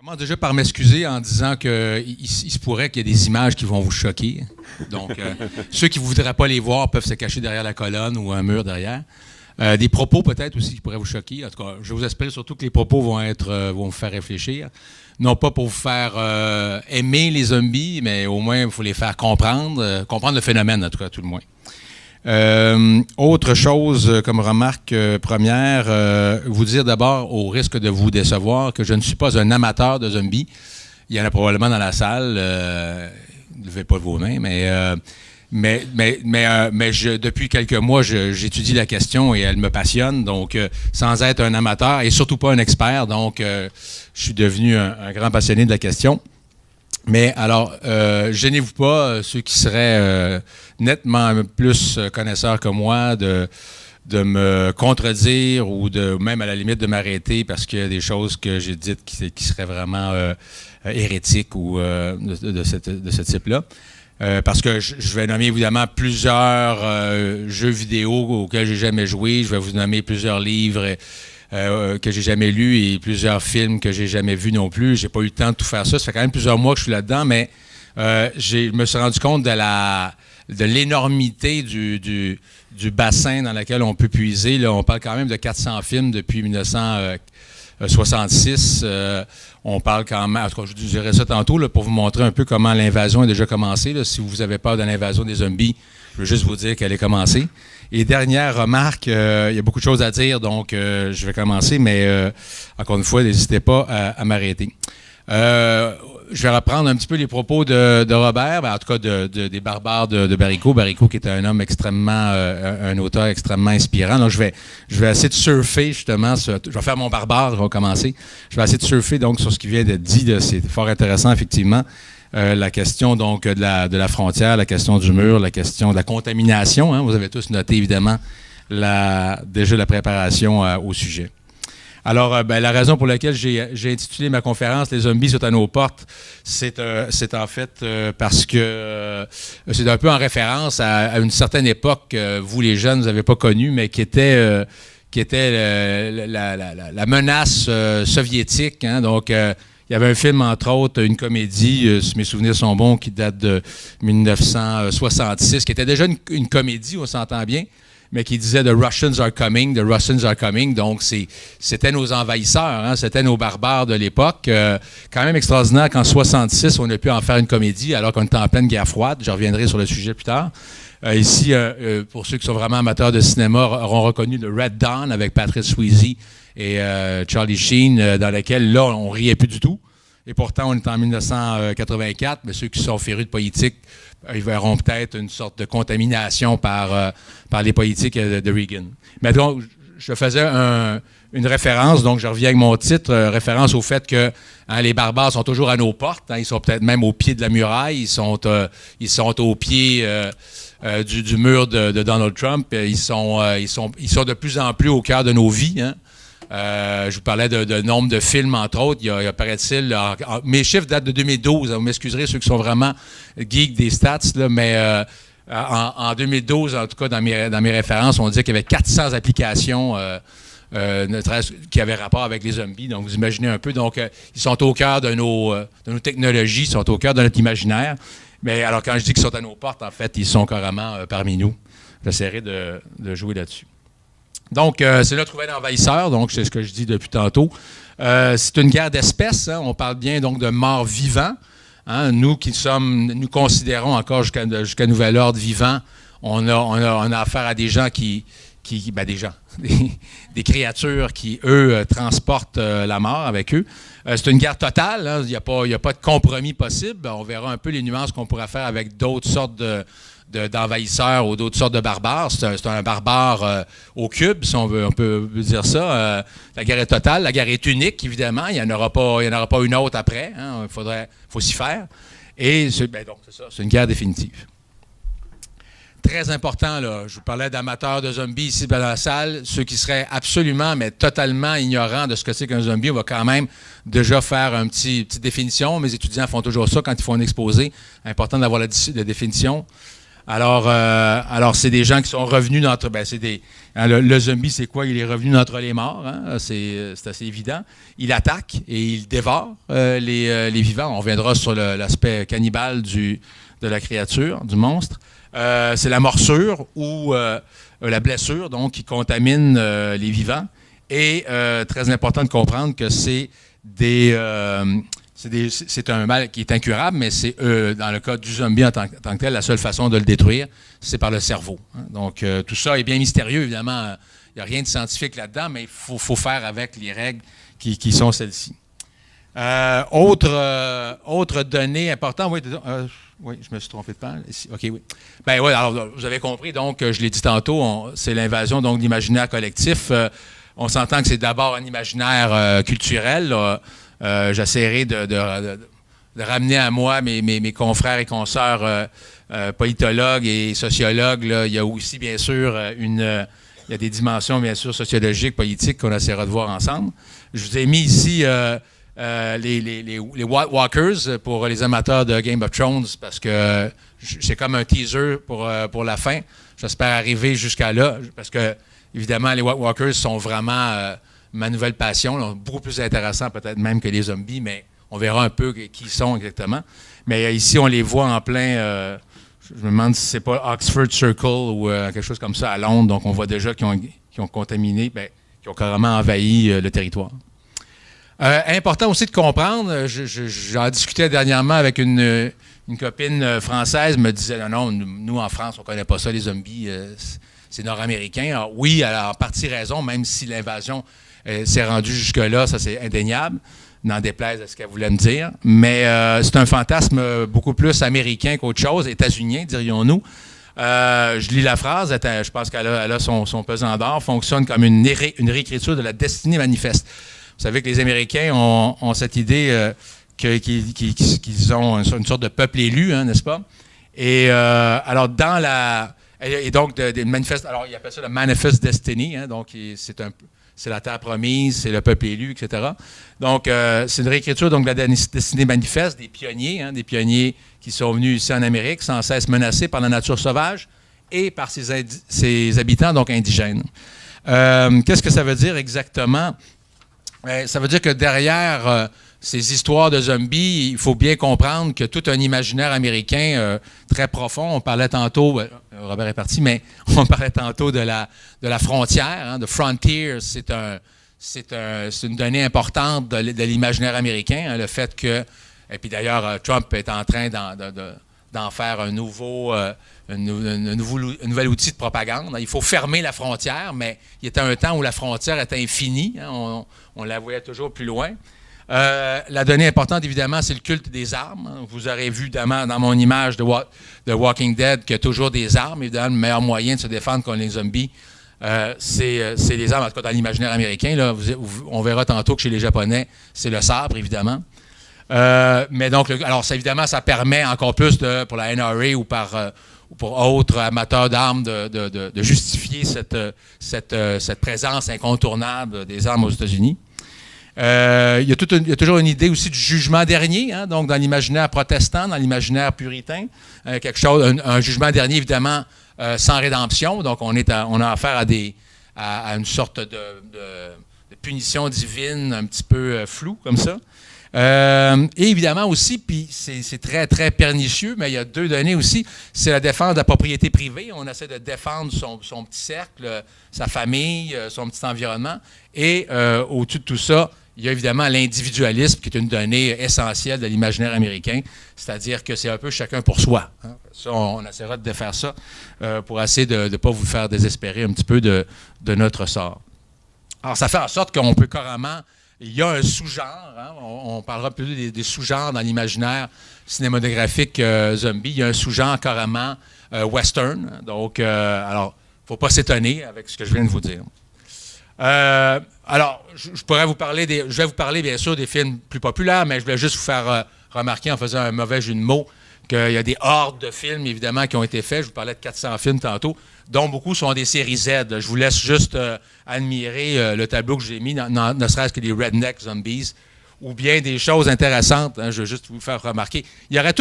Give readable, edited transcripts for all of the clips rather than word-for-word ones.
Je commence déjà par m'excuser en disant qu'il se pourrait qu'il y ait des images qui vont vous choquer. Donc, ceux qui ne voudraient pas les voir peuvent se cacher derrière la colonne ou un mur derrière. Des propos peut-être aussi qui pourraient vous choquer. En tout cas, je vous espère surtout que les propos vont vous faire réfléchir. Non pas pour vous faire aimer les zombies, mais au moins il faut les faire comprendre le phénomène, en tout cas, tout le moins. Autre chose comme remarque première, vous dire d'abord, au risque de vous décevoir, que je ne suis pas un amateur de zombies. Il y en a probablement dans la salle. Ne levez pas vos mains, mais depuis quelques mois, j'étudie la question et elle me passionne. Donc, sans être un amateur et surtout pas un expert, donc je suis devenu un grand passionné de la question. Mais alors, gênez-vous pas, ceux qui seraient nettement plus connaisseurs que moi, de me contredire ou même à la limite de m'arrêter parce qu'il y a des choses que j'ai dites qui seraient vraiment hérétiques ou de ce type-là. Parce que je vais nommer évidemment plusieurs jeux vidéo auxquels j'ai jamais joué. Je vais vous nommer plusieurs livres que j'ai jamais lus et plusieurs films que j'ai jamais vus non plus. J'ai pas eu le temps de tout faire ça. Ça fait quand même plusieurs mois que je suis là-dedans, mais je me suis rendu compte de l'énormité du bassin dans lequel on peut puiser. Là, on parle quand même de 400 films depuis 1966. On parle quand même, en tout cas, je vous dirai ça tantôt là, pour vous montrer un peu comment l'invasion a déjà commencé. Là. Si vous avez peur de l'invasion des zombies, je veux juste vous dire qu'elle est commencée. Et dernière remarque, il y a beaucoup de choses à dire, donc je vais commencer, mais encore une fois, n'hésitez pas à m'arrêter. Je vais reprendre un petit peu les propos de Robert, en tout cas des barbares de Barico. Barico qui est un homme extrêmement, un auteur extrêmement inspirant. Donc je vais essayer de surfer justement, je vais faire mon barbare, je vais commencer. Je vais essayer de surfer donc sur ce qui vient d'être dit, c'est fort intéressant effectivement. La question donc de la frontière, la question du mur, la question de la contamination. Hein, vous avez tous noté évidemment déjà la préparation au sujet. Alors, la raison pour laquelle j'ai intitulé ma conférence « Les zombies sont à nos portes », c'est en fait parce que c'est un peu en référence à une certaine époque que vous, les jeunes, vous n'avez pas connue, mais qui était la menace soviétique. Hein, donc, il y avait un film, entre autres, une comédie, si mes souvenirs sont bons, qui date de 1966, qui était déjà une comédie, on s'entend bien, mais qui disait « The Russians are coming », « The Russians are coming ». Donc, c'était nos envahisseurs, hein, c'était nos barbares de l'époque. Quand même extraordinaire qu'en 1966, on ait pu en faire une comédie alors qu'on était en pleine guerre froide. Je reviendrai sur le sujet plus tard. Ici, pour ceux qui sont vraiment amateurs de cinéma, auront reconnu le Red Dawn avec Patrick Swayze et Charlie Sheen, dans lequel, là, on riait plus du tout. Et pourtant, on est en 1984, mais ceux qui sont férus de politique, ils verront peut-être une sorte de contamination par les politiques de Reagan. Mais donc, je faisais une référence, donc je reviens avec mon titre, référence au fait que les barbares sont toujours à nos portes, hein, ils sont peut-être même au pied de la muraille, ils sont au pied du mur de Donald Trump, ils sont de plus en plus au cœur de nos vies, hein. Je vous parlais de nombre de films, entre autres. Il y a paraît-il, mes chiffres datent de 2012. Vous m'excuserez ceux qui sont vraiment geeks des stats, là, mais en 2012, en tout cas, dans mes références, on disait qu'il y avait 400 applications qui avaient rapport avec les zombies. Donc, vous imaginez un peu. Donc, ils sont au cœur de nos technologies, ils sont au cœur de notre imaginaire. Mais alors, quand je dis qu'ils sont à nos portes, en fait, ils sont carrément parmi nous. J'essaierai de jouer là-dessus. Donc, c'est notre nouvel envahisseur, donc c'est ce que je dis depuis tantôt. C'est une guerre d'espèces, hein, on parle bien donc de morts vivants. Hein, nous considérons encore jusqu'à nouvel ordre vivant, on a affaire à des gens des créatures qui, eux, transportent la mort avec eux. C'est une guerre totale, hein, il n'y a pas de compromis possible. On verra un peu les nuances qu'on pourra faire avec d'autres sortes d'envahisseurs ou d'autres sortes de barbares. C'est un barbare au cube, si on peut dire ça. La guerre est totale, la guerre est unique, évidemment. Il n'y en aura pas une autre après. Hein. Faut s'y faire. Et donc, c'est ça, c'est une guerre définitive. Très important, là, je vous parlais d'amateurs de zombies ici dans la salle. Ceux qui seraient absolument, mais totalement ignorants de ce que c'est qu'un zombie, on va quand même déjà faire une petite définition. Mes étudiants font toujours ça quand ils font un exposé. Important d'avoir la définition. Alors c'est des gens qui sont revenus d'entre... le zombie, c'est quoi? Il est revenu d'entre les morts, hein? C'est assez évident. Il attaque et il dévore les vivants. On reviendra sur l'aspect cannibale de la créature, du monstre. C'est la morsure ou la blessure, donc, qui contamine les vivants. Et très important de comprendre que c'est un mal qui est incurable, mais c'est dans le cas du zombie en tant que tel, la seule façon de le détruire, c'est par le cerveau. Hein. Donc, tout ça est bien mystérieux, évidemment. Il n'y a rien de scientifique là-dedans, mais il faut faire avec les règles qui sont celles-ci. Autre donnée importante, oui, je me suis trompé de page. OK, oui. Ben oui, alors, vous avez compris, donc, je l'ai dit tantôt, c'est l'invasion donc, de l'imaginaire collectif. On s'entend que c'est d'abord un imaginaire culturel. J'essaierai de ramener à moi mes confrères et consoeurs politologues et sociologues. Là. Il y a aussi, bien sûr, il y a des dimensions, bien sûr, sociologiques, politiques qu'on essaiera de voir ensemble. Je vous ai mis ici les White Walkers pour les amateurs de Game of Thrones parce que c'est comme un teaser pour la fin. J'espère arriver jusqu'à là parce que, évidemment, les White Walkers sont vraiment ma nouvelle passion. Là, beaucoup plus intéressant peut-être même que les zombies, mais on verra un peu qui ils sont exactement. Mais ici, on les voit en plein... je me demande si c'est pas Oxford Circle ou quelque chose comme ça à Londres. Donc, on voit déjà qu'ils ont contaminé, qui ont carrément envahi le territoire. Important aussi de comprendre, j'en discutais dernièrement avec une copine française, me disait, non, nous en France, on ne connaît pas ça, les zombies, c'est nord-américain. Alors, oui, elle a en partie raison, même si l'invasion s'est rendue jusque-là, ça c'est indéniable, n'en déplaise à ce qu'elle voulait me dire. Mais c'est un fantasme beaucoup plus américain qu'autre chose, états-unien, dirions-nous. Je lis la phrase, je pense qu'elle a son pesant d'or, fonctionne comme une réécriture de la destinée manifeste. Vous savez que les Américains ont cette idée qu'ils ont une sorte de peuple élu, hein, n'est-ce pas? Et alors, dans la... Et donc, des manifestes... Alors, ils appellent ça le Manifest Destiny, hein, donc c'est la terre promise, c'est le peuple élu, etc. Donc, c'est une réécriture donc, de la destinée manifeste des pionniers qui sont venus ici en Amérique, sans cesse menacés par la nature sauvage et par ses habitants, donc indigènes. Qu'est-ce que ça veut dire exactement? Ça veut dire que derrière ces histoires de zombies, il faut bien comprendre que tout un imaginaire américain très profond, on parlait tantôt, Robert est parti, mais on parlait tantôt de la frontière, hein, de frontier, c'est une donnée importante de l'imaginaire américain, hein, le fait que, et puis d'ailleurs, Trump est en train d'en faire un nouvel outil de propagande. Il faut fermer la frontière, mais il y était un temps où la frontière était infinie. Hein, on la voyait toujours plus loin. La donnée importante, évidemment, c'est le culte des armes. Hein. Vous aurez vu, évidemment, dans mon image de Walking Dead, qu'il y a toujours des armes. Évidemment, le meilleur moyen de se défendre contre les zombies, c'est les armes, en tout cas dans l'imaginaire américain. Là, on verra tantôt que chez les Japonais, c'est le sabre, évidemment. Mais donc, alors, évidemment, ça permet encore plus pour la NRA ou pour autres amateurs d'armes de justifier cette présence incontournable des armes aux États-Unis. Il y a toujours une idée aussi du jugement dernier, hein, donc dans l'imaginaire protestant, dans l'imaginaire puritain, un jugement dernier, évidemment, sans rédemption. Donc, on a affaire à une sorte de punition divine un petit peu floue, comme ça. Et évidemment aussi, puis c'est très, très pernicieux, mais il y a deux données aussi, c'est la défense de la propriété privée. On essaie de défendre son petit cercle, sa famille, son petit environnement. Et au-dessus de tout ça, il y a évidemment l'individualisme qui est une donnée essentielle de l'imaginaire américain, c'est-à-dire que c'est un peu chacun pour soi. Hein. Ça, on essaiera de défaire ça pour essayer de ne pas vous faire désespérer un petit peu de notre sort. Alors, ça fait en sorte qu'on peut carrément... Il y a un sous-genre, hein, on parlera plus des sous-genres dans l'imaginaire cinématographique zombie. Il y a un sous-genre carrément western. Donc, alors, il ne faut pas s'étonner avec ce que je viens de vous dire. Alors, je vais vous parler bien sûr des films plus populaires, mais je voulais juste vous faire remarquer en faisant un mauvais jeu de mots qu'il y a des hordes de films, évidemment, qui ont été faits. Je vous parlais de 400 films tantôt, dont beaucoup sont des séries Z. Je vous laisse juste admirer le tableau que j'ai mis, ne serait-ce que les Redneck Zombies, ou bien des choses intéressantes. Hein, je veux juste vous faire remarquer. Il y aurait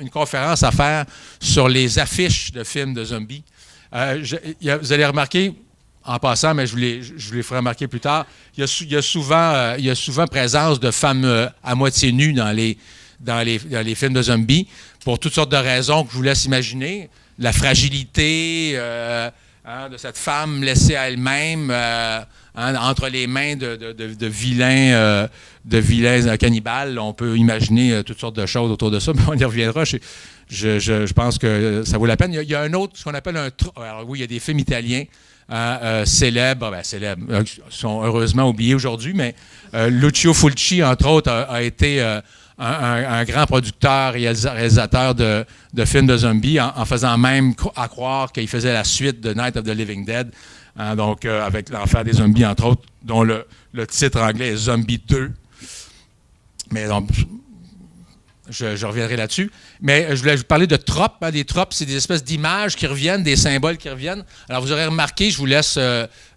une conférence à faire sur les affiches de films de zombies. Vous allez remarquer, en passant, mais je vous les ferai remarquer plus tard, il y a souvent présence de femmes à moitié nues dans les films de zombies, pour toutes sortes de raisons que je vous laisse imaginer. La fragilité de cette femme laissée à elle-même entre les mains de vilains cannibales. On peut imaginer toutes sortes de choses autour de ça, mais on y reviendra. Je pense que ça vaut la peine. Il y a un autre, ce qu'on appelle un... Alors oui, il y a des films italiens célèbres, qui sont heureusement oubliés aujourd'hui, mais Lucio Fulci, entre autres, a été un grand producteur, réalisateur de films de zombies, en faisant même à croire qu'il faisait la suite de Night of the Living Dead, avec l'enfer des zombies, entre autres, dont le titre anglais est Zombie 2. Mais donc, je reviendrai là-dessus. Mais je voulais vous parler de tropes. Des tropes, c'est des espèces d'images qui reviennent, des symboles qui reviennent. Alors, vous aurez remarqué, je vous laisse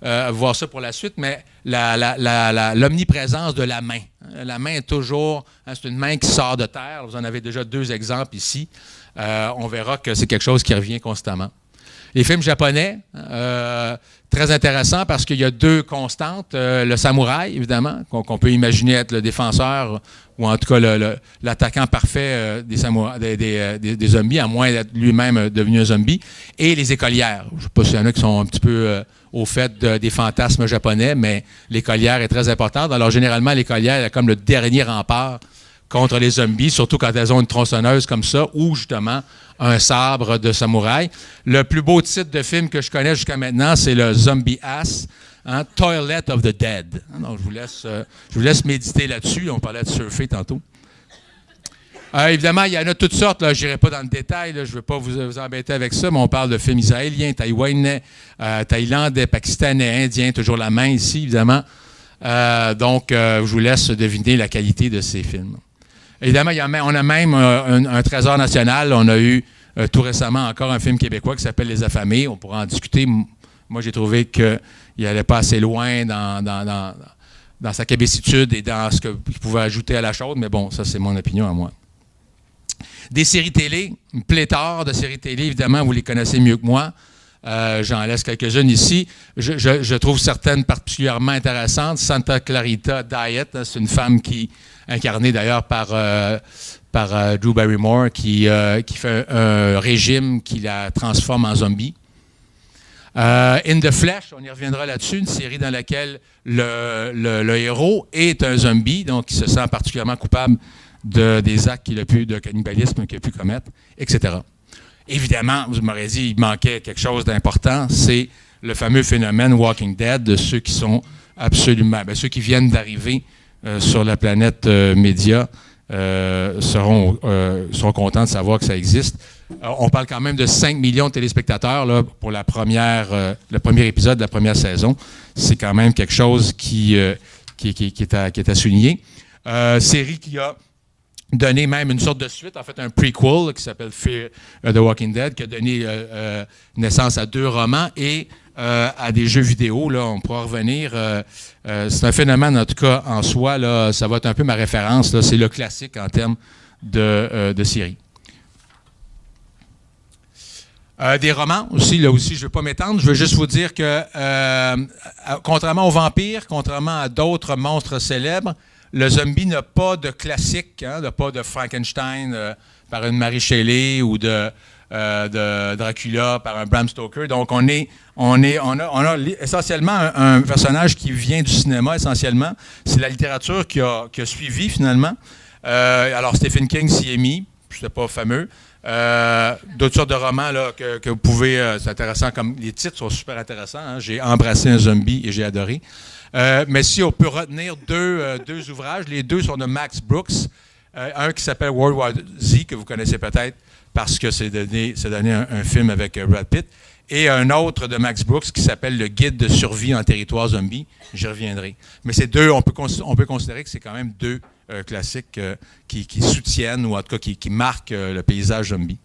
voir ça pour la suite, mais l'omniprésence de la main. La main est toujours... c'est une main qui sort de terre. Vous en avez déjà 2 exemples ici. On verra que c'est quelque chose qui revient constamment. Les films japonais, très intéressants parce qu'il y a 2 constantes. Le samouraï, évidemment, qu'on peut imaginer être le défenseur ou en tout cas l'attaquant parfait des zombies, à moins d'être lui-même devenu un zombie. Et les écolières. Je ne sais pas s'il y en a qui sont un petit peu au fait des fantasmes japonais, mais l'écolière est très importante. Alors généralement, l'écolière est comme le dernier rempart contre les zombies, surtout quand elles ont une tronçonneuse comme ça, ou justement un sabre de samouraï. Le plus beau titre de film que je connais jusqu'à maintenant, c'est le Zombie Ass, Toilet of the Dead. Donc, je vous laisse méditer là-dessus. On parlait de surfer tantôt. Évidemment, il y en a toutes sortes. Je n'irai pas dans le détail. Là, je ne veux pas vous embêter avec ça, mais on parle de films israéliens, taïwanais, thaïlandais, pakistanais, indiens, toujours la main ici, évidemment. Donc, je vous laisse deviner la qualité de ces films. Évidemment, on a même un trésor national. On a eu tout récemment encore un film québécois qui s'appelle Les Affamés. On pourra en discuter. Moi, j'ai trouvé qu'il n'allait pas assez loin dans sa québécitude et dans ce qu'il pouvait ajouter à la chose. Mais bon, ça, c'est mon opinion à moi. Des séries télé, une pléthore de séries télé. Évidemment, vous les connaissez mieux que moi. J'en laisse quelques-unes ici. Je trouve certaines particulièrement intéressantes. Santa Clarita Diet, c'est une femme incarnée d'ailleurs par Drew Barrymore, qui fait un régime qui la transforme en zombie. In the Flesh, on y reviendra là-dessus, une série dans laquelle le héros est un zombie, donc il se sent particulièrement coupable des actes de cannibalisme qu'il a pu commettre, etc. Évidemment, vous m'aurez dit, il manquait quelque chose d'important, c'est le fameux phénomène Walking Dead de ceux qui sont ceux qui viennent d'arriver sur la planète média seront contents de savoir que ça existe. On parle quand même de 5 millions de téléspectateurs là, pour le premier épisode de la première saison. C'est quand même quelque chose qui est à souligner. Série qui a donné même une sorte de suite, en fait un prequel qui s'appelle Fear the Walking Dead, qui a donné naissance à 2 romans et à des jeux vidéo. Là, on pourra revenir. C'est un phénomène, en tout cas, en soi. Là, ça va être un peu ma référence. Là, c'est le classique en termes de série. Des romans aussi. Là aussi, je ne veux pas m'étendre. Je veux juste vous dire que, contrairement aux vampires, contrairement à d'autres monstres célèbres, le zombie n'a pas de classique, n'a pas de Frankenstein par une Mary Shelley ou de Dracula par un Bram Stoker. Donc, on a essentiellement un personnage qui vient du cinéma, essentiellement. C'est la littérature qui a suivi, finalement. Alors, Stephen King s'y est mis. C'était pas fameux. D'autres sortes de romans là, que vous pouvez... c'est intéressant, comme les titres sont super intéressants. Hein. J'ai embrassé un zombie et j'ai adoré. Mais si on peut retenir deux ouvrages, les 2 sont de Max Brooks. Un qui s'appelle World War Z, que vous connaissez peut-être parce que c'est donné un film avec Brad Pitt. Et un autre de Max Brooks qui s'appelle Le Guide de survie en territoire zombie. J'y reviendrai. Mais ces 2, on peut considérer que c'est quand même 2 classiques qui soutiennent ou en tout cas qui marquent le paysage zombie.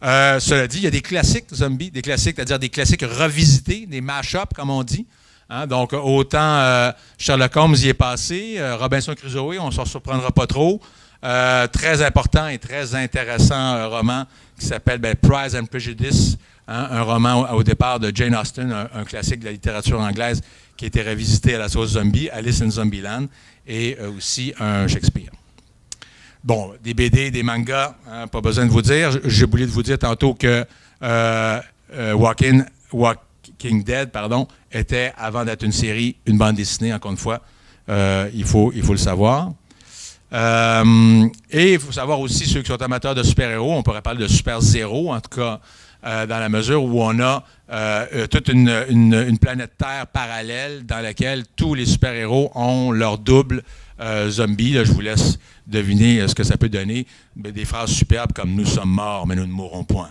Cela dit, il y a des classiques zombies, c'est-à-dire des classiques revisités, des mash-ups, comme on dit. Hein, donc, autant Sherlock Holmes y est passé, Robinson Crusoe, on ne s'en surprendra pas trop. Très important et très intéressant roman qui s'appelle Pride and Prejudice, hein, un roman au départ de Jane Austen, un classique de la littérature anglaise qui a été revisité à la sauce zombie, Alice in Zombieland, et aussi un Shakespeare. Bon, des BD, des mangas, hein, pas besoin de vous dire. J'ai oublié de vous dire tantôt que Walking Dead, était, avant d'être une série, une bande dessinée, encore une fois. Il faut le savoir. Et il faut savoir aussi, ceux qui sont amateurs de super-héros, on pourrait parler de super-zéro, en tout cas, dans la mesure où on a toute une planète Terre parallèle dans laquelle tous les super-héros ont leur double zombie. Là, je vous laisse deviner ce que ça peut donner. Des phrases superbes comme « Nous sommes morts, mais nous ne mourrons point ».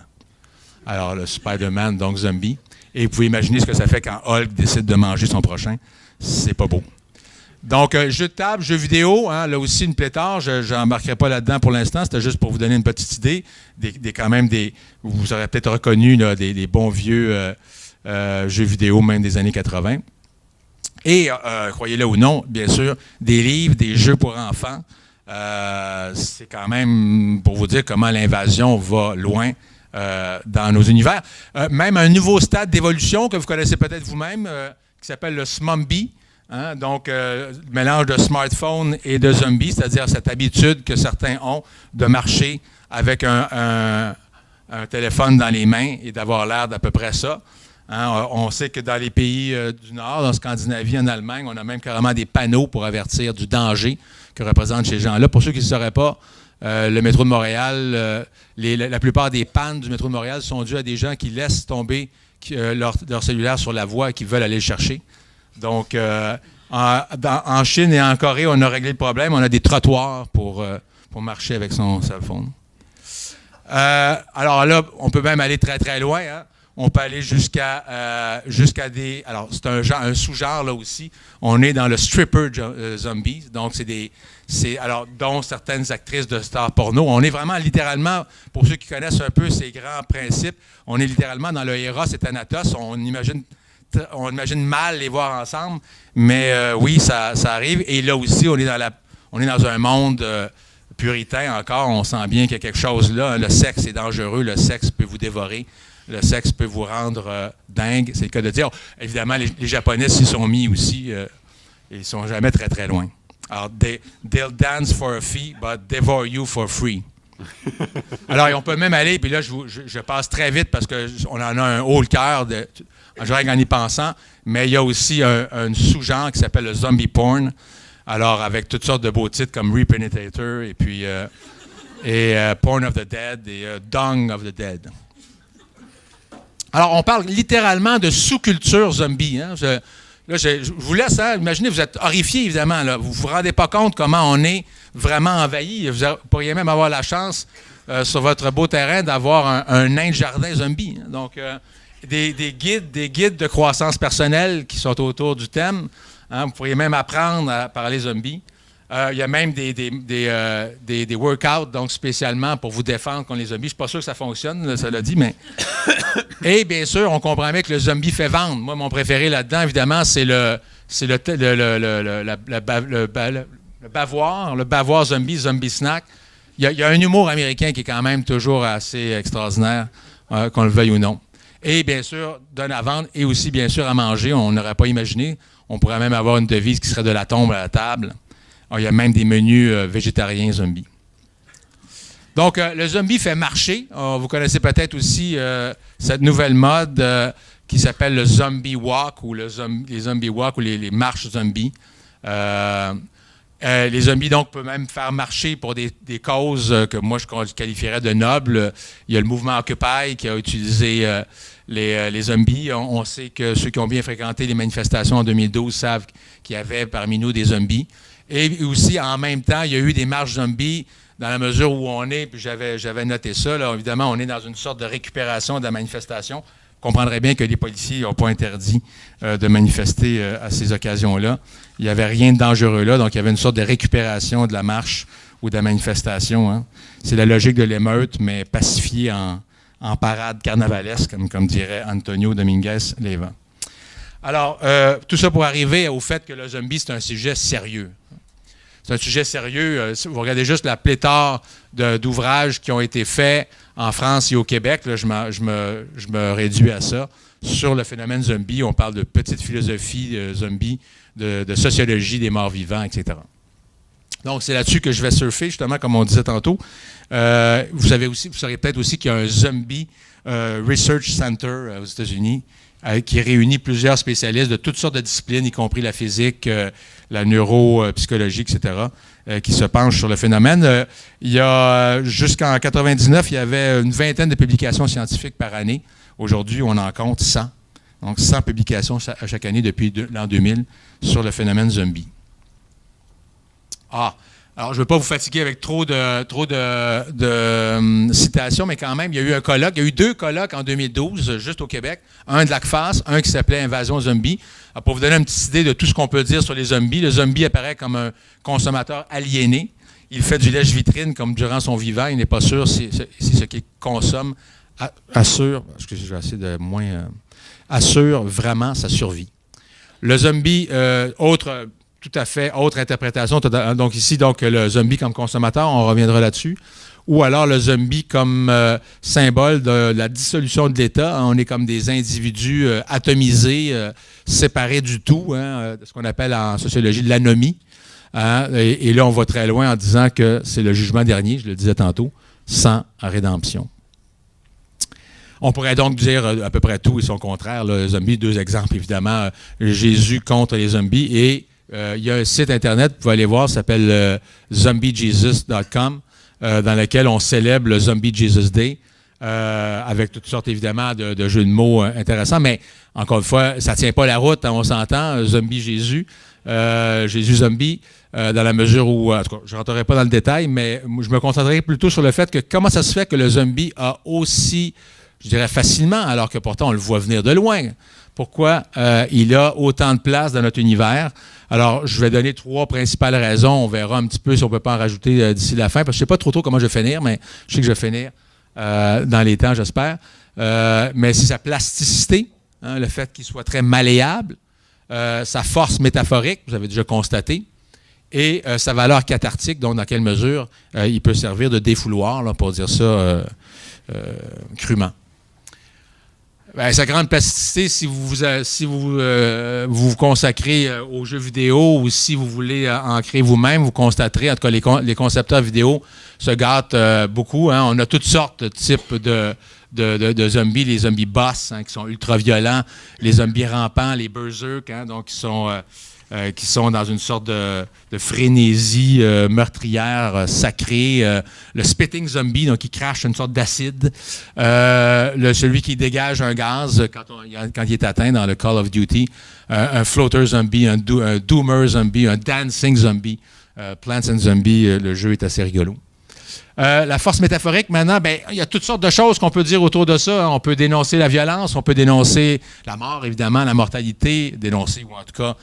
Alors, le Spider-Man, donc zombie. Et vous pouvez imaginer ce que ça fait quand Hulk décide de manger son prochain. C'est pas beau. Donc, jeux de table, jeux vidéo, hein, là aussi une pléthore. Je n'embarquerai pas là-dedans pour l'instant. C'était juste pour vous donner une petite idée. Vous aurez peut-être reconnu là, des bons vieux jeux vidéo, même des années 80. Et, croyez-le ou non, bien sûr, des livres, des jeux pour enfants. C'est quand même pour vous dire comment l'invasion va loin dans nos univers. Même un nouveau stade d'évolution que vous connaissez peut-être vous-même, qui s'appelle le Smumbie. Hein, donc, mélange de smartphone et de zombie, c'est-à-dire cette habitude que certains ont de marcher avec un téléphone dans les mains et d'avoir l'air d'à peu près ça. Hein, on sait que dans les pays du Nord, en Scandinavie, en Allemagne, on a même carrément des panneaux pour avertir du danger que représentent ces gens-là. Pour ceux qui ne sauraient pas, le métro de Montréal, la plupart des pannes du métro de Montréal sont dues à des gens qui laissent tomber leur cellulaire sur la voie et qui veulent aller le chercher. Donc, en Chine et en Corée, on a réglé le problème. On a des trottoirs pour marcher avec son cell phone. Alors là, on peut même aller très, très loin. Hein. On peut aller jusqu'à des... Alors, c'est un sous-genre, là aussi. On est dans le stripper zombie. Donc, dont certaines actrices de stars porno. On est vraiment, littéralement, pour ceux qui connaissent un peu ces grands principes, on est littéralement dans le Eros et Thanatos. On imagine mal les voir ensemble, mais oui, ça arrive. Et là aussi, on est dans un monde puritain encore. On sent bien qu'il y a quelque chose là. Le sexe est dangereux. Le sexe peut vous dévorer. Le sexe peut vous rendre dingue. C'est le cas de dire. Évidemment, les Japonais s'y sont mis aussi. Ils ne sont jamais très, très loin. Alors, they'll dance for a fee, but devour you for free. Alors, on peut même aller, puis là, je passe très vite parce qu'on en a un haut le cœur, je règle en y pensant, mais il y a aussi un sous-genre qui s'appelle le zombie porn. Alors, avec toutes sortes de beaux titres comme Repenetrator et puis Porn of the Dead et Dung of the Dead. Alors, on parle littéralement de sous-culture zombie. Hein? Je vous laisse, hein, imaginez, vous êtes horrifiés, évidemment. Là. Vous ne vous rendez pas compte comment on est vraiment envahi. Vous pourriez même avoir la chance, sur votre beau terrain, d'avoir un nain de jardin zombie. Hein. Donc, des guides de croissance personnelle qui sont autour du thème. Hein. Vous pourriez même apprendre à parler zombie. Il y a même des workouts, donc spécialement pour vous défendre contre les zombies. Je ne suis pas sûr que ça fonctionne, cela dit, mais... Et bien sûr, on comprend bien que le zombie fait vendre. Moi, mon préféré là-dedans, évidemment, c'est le bavoir zombie, zombie snack. Il y a un humour américain qui est quand même toujours assez extraordinaire, qu'on le veuille ou non. Et bien sûr, donne à vendre et aussi, bien sûr, à manger. On n'aurait pas imaginé. On pourrait même avoir une devise qui serait de la tombe à la table. Alors, il y a même des menus végétariens zombies. Donc, le zombie fait marcher. Vous connaissez peut-être aussi cette nouvelle mode qui s'appelle le zombie walk ou les zombie walk ou les marches zombies. Les zombies, donc, peuvent même faire marcher pour des causes que moi, je qualifierais de nobles. Il y a le mouvement Occupy qui a utilisé les zombies. On sait que ceux qui ont bien fréquenté les manifestations en 2012 savent qu'il y avait parmi nous des zombies. Et aussi, en même temps, il y a eu des marches zombies dans la mesure où on est, puis j'avais noté ça, là, évidemment, on est dans une sorte de récupération de la manifestation. Vous comprendrez bien que les policiers n'ont pas interdit de manifester à ces occasions-là. Il n'y avait rien de dangereux là, donc il y avait une sorte de récupération de la marche ou de la manifestation. Hein. C'est la logique de l'émeute, mais pacifiée en parade carnavalesque, comme dirait Antonio Dominguez Leyva. Alors, tout ça pour arriver au fait que le zombie, c'est un sujet sérieux. C'est un sujet sérieux. Si vous regardez juste la pléthore d'ouvrages qui ont été faits en France et au Québec, là, je me réduis à ça. Sur le phénomène zombie, on parle de petite philosophie zombie, de sociologie des morts vivants, etc. Donc, c'est là-dessus que je vais surfer, justement, comme on disait tantôt. Vous saurez peut-être aussi qu'il y a un Zombie Research Center aux États-Unis qui réunit plusieurs spécialistes de toutes sortes de disciplines, y compris la physique, la neuropsychologie, etc., qui se penchent sur le phénomène. Jusqu'en 1999, il y avait une vingtaine de publications scientifiques par année. Aujourd'hui, on en compte 100. Donc, 100 publications à chaque année depuis l'an 2000 sur le phénomène zombie. Alors, je ne veux pas vous fatiguer avec trop de citations, mais quand même, il y a eu un colloque. Il y a eu 2 colloques en 2012, juste au Québec. Un de l'ACFAS, un qui s'appelait Invasion zombie. Alors, pour vous donner une petite idée de tout ce qu'on peut dire sur les zombies, le zombie apparaît comme un consommateur aliéné. Il fait du lèche-vitrine comme durant son vivant. Il n'est pas sûr si ce qu'il consomme assure vraiment sa survie. Le zombie, tout à fait autre interprétation. Donc ici, le zombie comme consommateur, on reviendra là-dessus. Ou alors le zombie comme symbole de la dissolution de l'État. On est comme des individus atomisés, séparés du tout, ce qu'on appelle en sociologie l'anomie. Et là, on va très loin en disant que c'est le jugement dernier, je le disais tantôt, sans rédemption. On pourrait donc dire à peu près tout et son contraire. Le zombie, 2 exemples, évidemment. Jésus contre les zombies et il y a un site Internet, vous pouvez aller voir, ça s'appelle zombiejesus.com, dans lequel on célèbre le Zombie Jesus Day, avec toutes sortes, évidemment, de jeux de mots intéressants. Mais, encore une fois, ça ne tient pas la route, on s'entend, Zombie Jésus, Jésus Zombie, dans la mesure où, en tout cas, je ne rentrerai pas dans le détail, mais je me concentrerai plutôt sur le fait que comment ça se fait que le zombie a aussi, je dirais facilement, alors que pourtant on le voit venir de loin. Pourquoi il a autant de place dans notre univers? Alors, je vais donner 3 principales raisons. On verra un petit peu si on ne peut pas en rajouter d'ici la fin, parce que je ne sais pas trop comment je vais finir, mais je sais que je vais finir dans les temps, j'espère. Mais c'est sa plasticité, le fait qu'il soit très malléable, sa force métaphorique, vous avez déjà constaté, et sa valeur cathartique, donc dans quelle mesure il peut servir de défouloir, là, pour dire ça crûment. Bien, sa grande plasticité, si vous vous consacrez aux jeux vidéo ou si vous voulez en créer vous-même, vous constaterez, en tout cas les concepteurs vidéo se gâtent beaucoup. On a toutes sortes de types de zombies, les zombies boss qui sont ultra violents, les zombies rampants, les berserk, donc qui sont dans une sorte de frénésie meurtrière sacrée. Le spitting zombie, donc qui crache une sorte d'acide. Celui qui dégage un gaz quand il est atteint dans le Call of Duty. Un floater zombie, un doomer zombie, un dancing zombie. Plants and Zombie, le jeu est assez rigolo. La force métaphorique, maintenant, il y a toutes sortes de choses qu'on peut dire autour de ça. On peut dénoncer la violence, on peut dénoncer la mort, évidemment, la mortalité, dénoncer ou en tout cas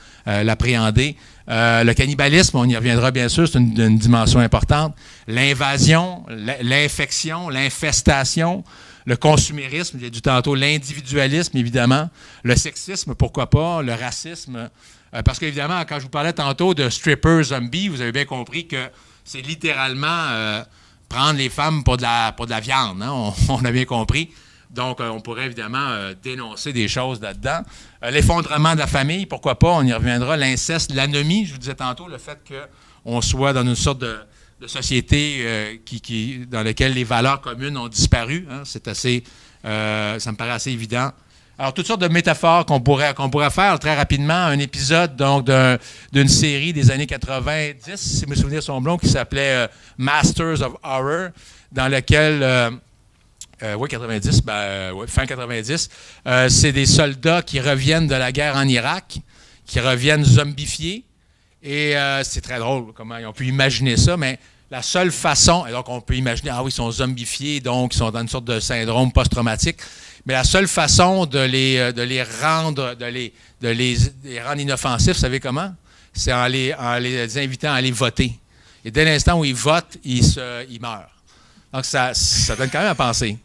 l'appréhender. Le cannibalisme, on y reviendra bien sûr, c'est une dimension importante. L'invasion, l'infection, l'infestation, le consumérisme, j'ai dit tantôt l'individualisme, évidemment. Le sexisme, pourquoi pas, le racisme. Parce qu'évidemment, quand je vous parlais tantôt de stripper zombie, vous avez bien compris que c'est littéralement prendre les femmes pour de la viande. On a bien compris. Donc, on pourrait évidemment dénoncer des choses là-dedans. L'effondrement de la famille, pourquoi pas, on y reviendra. L'inceste, l'anomie, je vous disais tantôt, le fait qu'on soit dans une sorte de société dans laquelle les valeurs communes ont disparu. C'est assez, ça me paraît assez évident. Alors, toutes sortes de métaphores qu'on pourrait faire très rapidement. Un épisode donc d'une série des années 90, si mes souvenirs sont bons, qui s'appelait Masters of Horror, dans lequel, fin 90, c'est des soldats qui reviennent de la guerre en Irak, qui reviennent zombifiés. Et c'est très drôle comment ils ont pu imaginer ça, mais la seule façon, et donc on peut imaginer, ils sont zombifiés, donc ils sont dans une sorte de syndrome post-traumatique. Mais la seule façon de les rendre inoffensifs, vous savez comment? C'est en les invitant à aller voter. Et dès l'instant où ils votent, ils meurent. Donc, ça donne quand même à penser.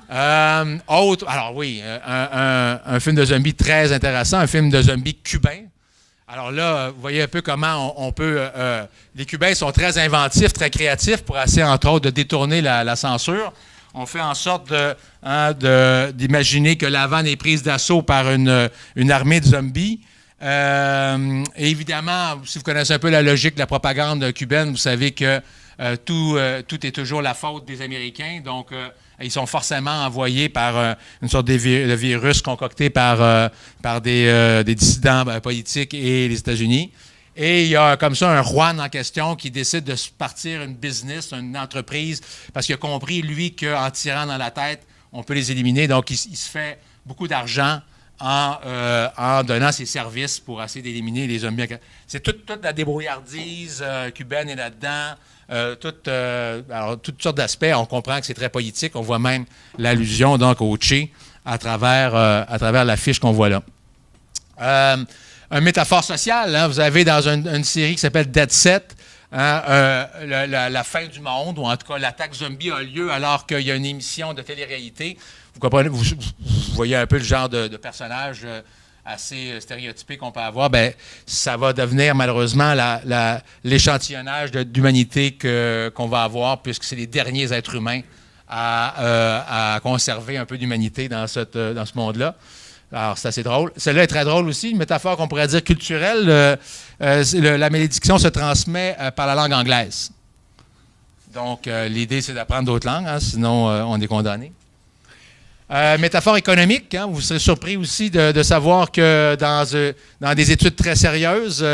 Alors oui, un film de zombies très intéressant, un film de zombies cubain. Alors là, vous voyez un peu comment on peut... les Cubains sont très inventifs, très créatifs pour essayer, entre autres, de détourner la censure. On fait en sorte d'imaginer que la Havane est prise d'assaut par une armée de zombies. Et évidemment, si vous connaissez un peu la logique de la propagande cubaine, vous savez que tout est toujours la faute des Américains. Donc, ils sont forcément envoyés par une sorte de virus concocté par des dissidents politiques et les États-Unis. Et il y a comme ça un Juan en question qui décide de partir une business, une entreprise, parce qu'il a compris, lui, qu'en tirant dans la tête, on peut les éliminer. Donc, il se fait beaucoup d'argent en donnant ses services pour essayer d'éliminer les zombies. C'est toute la débrouillardise cubaine est là-dedans. Toutes sortes d'aspects. On comprend que c'est très politique. On voit même l'allusion donc au Che à travers l'affiche qu'on voit là. Une métaphore sociale, hein, vous avez dans une série qui s'appelle Dead Set, hein, la fin du monde, ou en tout cas l'attaque zombie a lieu alors qu'il y a une émission de télé-réalité. Vous comprenez, vous voyez un peu le genre de personnage assez stéréotypé qu'on peut avoir. Bien, ça va devenir malheureusement l'échantillonnage d'humanité qu'on va avoir, puisque c'est les derniers êtres humains à conserver un peu d'humanité dans ce monde-là. Alors, c'est assez drôle. Celle-là est très drôle aussi, une métaphore qu'on pourrait dire culturelle. La malédiction se transmet par la langue anglaise. Donc, l'idée, c'est d'apprendre d'autres langues, hein, sinon on est condamné. Métaphore économique, hein, vous serez surpris aussi de savoir que dans des études très sérieuses,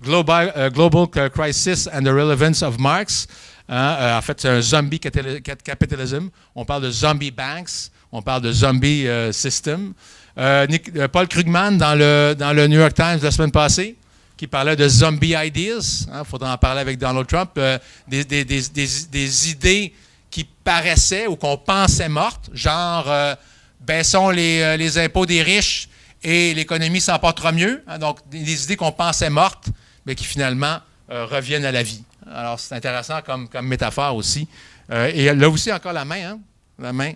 Global Crisis and the Relevance of Marx, hein, en fait, c'est un zombie capitalism. On parle de zombie banks, on parle de zombie system. Paul Krugman, dans le New York Times la semaine passée, qui parlait de zombie ideas, il faudra en parler avec Donald Trump, des idées qui paraissaient ou qu'on pensait mortes, genre baissons les impôts des riches et l'économie s'en portera mieux. Hein, donc, des idées qu'on pensait mortes, mais qui finalement reviennent à la vie. Alors, c'est intéressant comme métaphore aussi. Et là aussi, encore la main, hein, la main.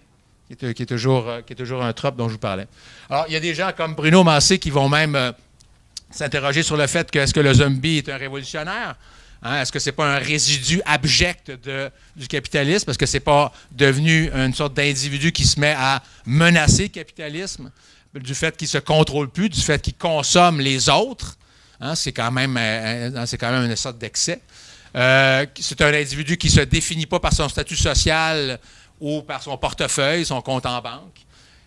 Qui est toujours un trope dont je vous parlais. Alors, il y a des gens comme Bruno Massé qui vont même s'interroger sur le fait que est-ce que le zombie est un révolutionnaire? Hein? Est-ce que ce n'est pas un résidu abject du capitalisme? Parce que ce n'est pas devenu une sorte d'individu qui se met à menacer le capitalisme, du fait qu'il ne se contrôle plus, du fait qu'il consomme les autres? Hein? C'est quand même une sorte d'excès. C'est un individu qui ne se définit pas par son statut social ou par son portefeuille, son compte en banque.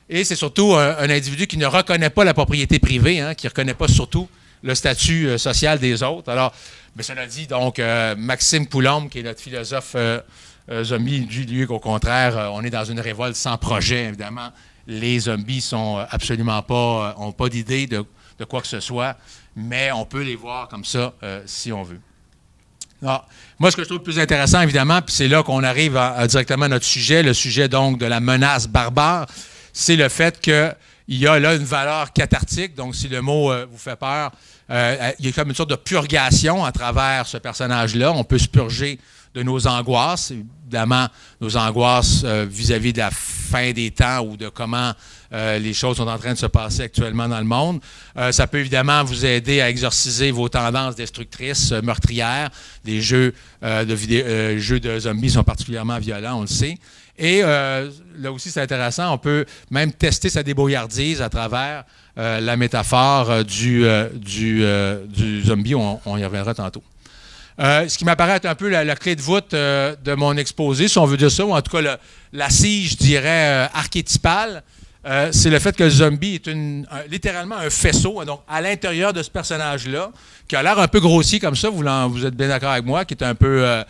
Et c'est surtout un individu qui ne reconnaît pas la propriété privée, hein, qui ne reconnaît pas surtout le statut social des autres. Alors, mais cela dit, donc, Maxime Coulombe, qui est notre philosophe zombie, lui, au contraire, on est dans une révolte sans projet, évidemment. Les zombies sont absolument pas, n'ont pas d'idée de quoi que ce soit, mais on peut les voir comme ça si on veut. Alors, moi, ce que je trouve le plus intéressant, évidemment, puis c'est là qu'on arrive directement à notre sujet, le sujet donc de la menace barbare, c'est le fait qu'il y a là une valeur cathartique. Donc, si le mot vous fait peur, il y a comme une sorte de purgation à travers ce personnage-là. On peut se purger de nos angoisses, évidemment, nos angoisses vis-à-vis de la fin des temps ou de comment les choses sont en train de se passer actuellement dans le monde. Ça peut évidemment vous aider à exorciser vos tendances destructrices, meurtrières. Les jeux de zombies sont particulièrement violents, on le sait. Et là aussi, c'est intéressant, on peut même tester sa débrouillardise à travers la métaphore du zombie. On y reviendra tantôt. Ce qui m'apparaît être un peu la clé de voûte de mon exposé, si on veut dire ça, ou en tout cas l'assise, je dirais, archétypale, c'est le fait que le zombie est littéralement un faisceau. Donc, à l'intérieur de ce personnage-là, qui a l'air un peu grossier comme ça, vous êtes bien d'accord avec moi, qui est un peu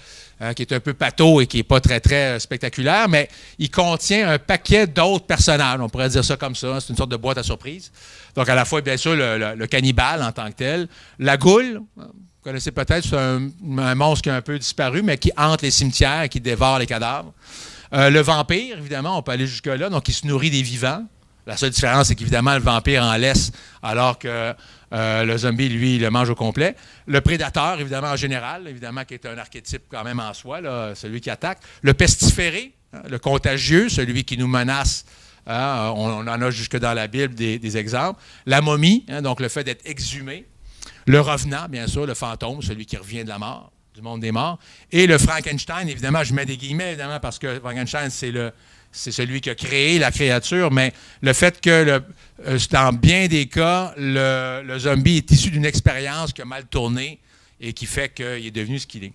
pâteau et qui n'est pas très, très spectaculaire, mais il contient un paquet d'autres personnages. On pourrait dire ça comme ça. C'est une sorte de boîte à surprise. Donc, à la fois, bien sûr, le cannibale en tant que tel. La goule, vous connaissez peut-être, c'est un monstre qui a un peu disparu, mais qui hante les cimetières et qui dévore les cadavres. Le vampire, évidemment, on peut aller jusque-là, donc il se nourrit des vivants. La seule différence, c'est qu'évidemment, le vampire en laisse, alors que le zombie, lui, il le mange au complet. Le prédateur, évidemment, en général, évidemment, qui est un archétype quand même en soi, là, celui qui attaque. Le pestiféré, hein, le contagieux, celui qui nous menace. Hein, on en a jusque dans la Bible des exemples. La momie, hein, donc le fait d'être exhumé. Le revenant, bien sûr, le fantôme, celui qui revient de la mort, du monde des morts. Et le Frankenstein, évidemment, je mets des guillemets, évidemment, parce que Frankenstein, c'est celui qui a créé la créature, mais le fait que, dans bien des cas, le zombie est issu d'une expérience qui a mal tourné et qui fait qu'il est devenu ce qu'il est.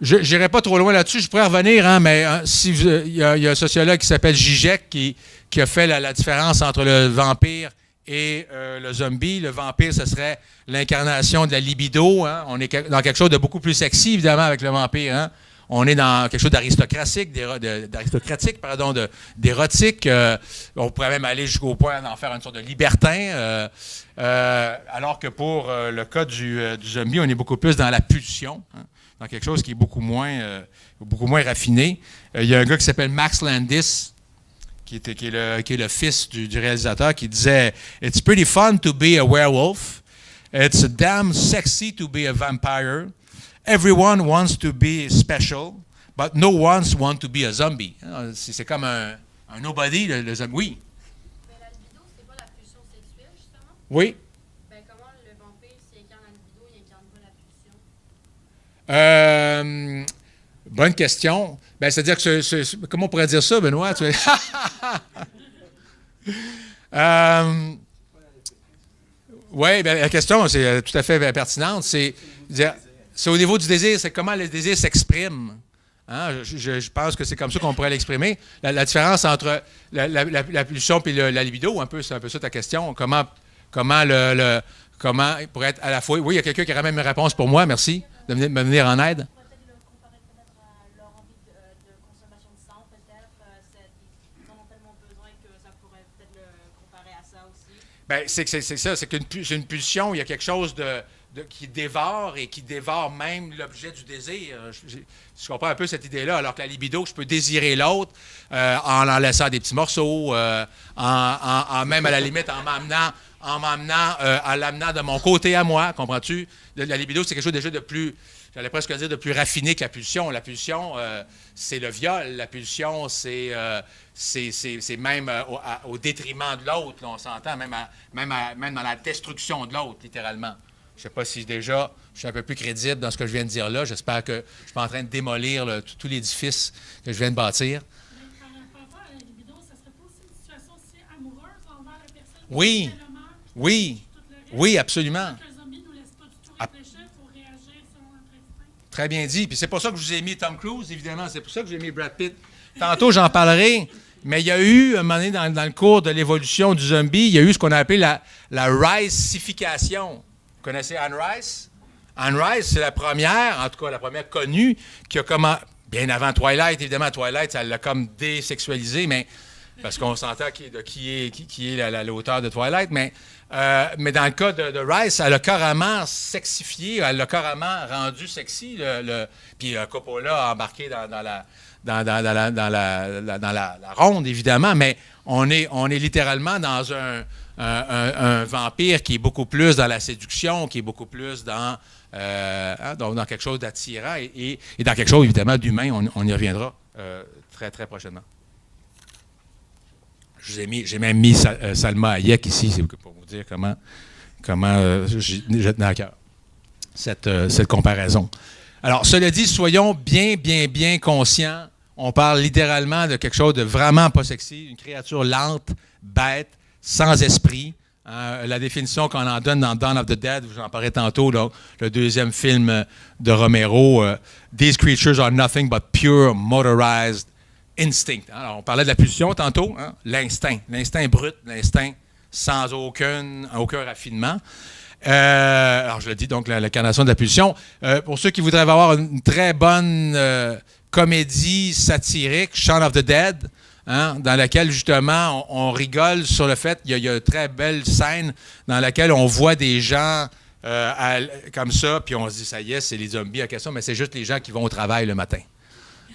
Je n'irai pas trop loin là-dessus, je pourrais revenir, hein, mais il y a un sociologue qui s'appelle Zizek qui a fait la différence entre le vampire et le zombie. Le vampire, ce serait l'incarnation de la libido. Hein. On est dans quelque chose de beaucoup plus sexy, évidemment, avec le vampire. Hein. On est dans quelque chose d'aristocratique, d'érotique. On pourrait même aller jusqu'au point d'en faire une sorte de libertin. Alors que pour le cas du zombie, on est beaucoup plus dans la pulsion, hein, dans quelque chose qui est beaucoup moins raffiné. Il y a un gars qui s'appelle Max Landis, qui est le fils du réalisateur, qui disait « It's pretty fun to be a werewolf. It's damn sexy to be a vampire. Everyone wants to be special, but no one wants to be a zombie. » C'est comme un nobody, le zombie. Oui. Mais la libido, c'est pas la pulsion sexuelle, justement? Oui. Ben, comment le vampire, s'il incarne la libido, il incarne pas la pulsion? Bonne question. Ben, c'est-à-dire que comment on pourrait dire ça, Benoît? Oui, ben, la question, c'est tout à fait pertinente. C'est au niveau du désir, c'est comment le désir s'exprime. Hein? Je pense que c'est comme ça qu'on pourrait l'exprimer. La différence entre la pulsion et la libido, c'est un peu ça ta question. Comment il pourrait être à la fois... Oui, il y a quelqu'un qui aurait même une réponse pour moi, merci, de me venir en aide. Bien, c'est ça, c'est qu'une pulsion, il y a quelque chose qui dévore et qui dévore même l'objet du désir. Je comprends un peu cette idée-là, alors que la libido, je peux désirer l'autre en laissant des petits morceaux, même à la limite en l'amenant de mon côté à moi, comprends-tu? La libido, c'est quelque chose déjà de plus, j'allais presque dire, de plus raffiné que la pulsion. La pulsion, c'est le viol. La pulsion, c'est même au détriment de l'autre, on s'entend, même dans la destruction de l'autre, littéralement. Je ne sais pas si déjà je suis un peu plus crédible dans ce que je viens de dire là. J'espère que je ne suis pas en train de démolir tout l'édifice que je viens de bâtir. Mais par rapport à la libido, ça serait pas aussi une situation aussi amoureuse envers la personne qui Oui, fait le mal, oui, tout le reste? oui, absolument. Que le zombie ne nous laisse pas du tout réfléchir pour réagir selon notre instinct. Très bien dit. Puis c'est pour ça que je vous ai mis Tom Cruise, évidemment. C'est pour ça que j'ai mis Brad Pitt. Tantôt, j'en parlerai. Mais il y a eu, un moment donné, dans le cours de l'évolution du zombie, il y a eu ce qu'on a appelé la Rice-ification. Vous connaissez Anne Rice? Anne Rice, c'est la première, en tout cas la première connue, qui a commencé, bien avant Twilight, évidemment, Twilight, ça l'a comme désexualisé, mais parce qu'on s'entend qui est l'auteur de Twilight, mais dans le cas de Rice, elle a carrément sexifié, elle l'a carrément rendu sexy, puis Coppola a embarqué dans la ronde, évidemment, mais on est littéralement dans un vampire qui est beaucoup plus dans la séduction, qui est beaucoup plus dans quelque chose d'attirant et dans quelque chose, évidemment, d'humain. On y reviendra très, très prochainement. J'ai même mis Salma Hayek ici, c'est pour vous dire comment je tenais à cœur cette comparaison. Alors, cela dit, soyons bien conscients. On parle littéralement de quelque chose de vraiment pas sexy, une créature lente, bête, sans esprit. La définition qu'on en donne dans Dawn of the Dead, j'en parlais tantôt, là, le deuxième film de Romero, These creatures are nothing but pure motorized instinct. Alors, on parlait de la pulsion tantôt, hein? L'instinct brut, l'instinct sans aucun raffinement. Alors, je le dis, donc, l'incarnation de la pulsion. Pour ceux qui voudraient avoir une très bonne comédie satirique, Shaun of the Dead, hein, dans laquelle, justement, on rigole sur le fait qu'il y a une très belle scène dans laquelle on voit des gens comme ça, puis on se dit, ça y est, c'est les zombies en question, mais c'est juste les gens qui vont au travail le matin.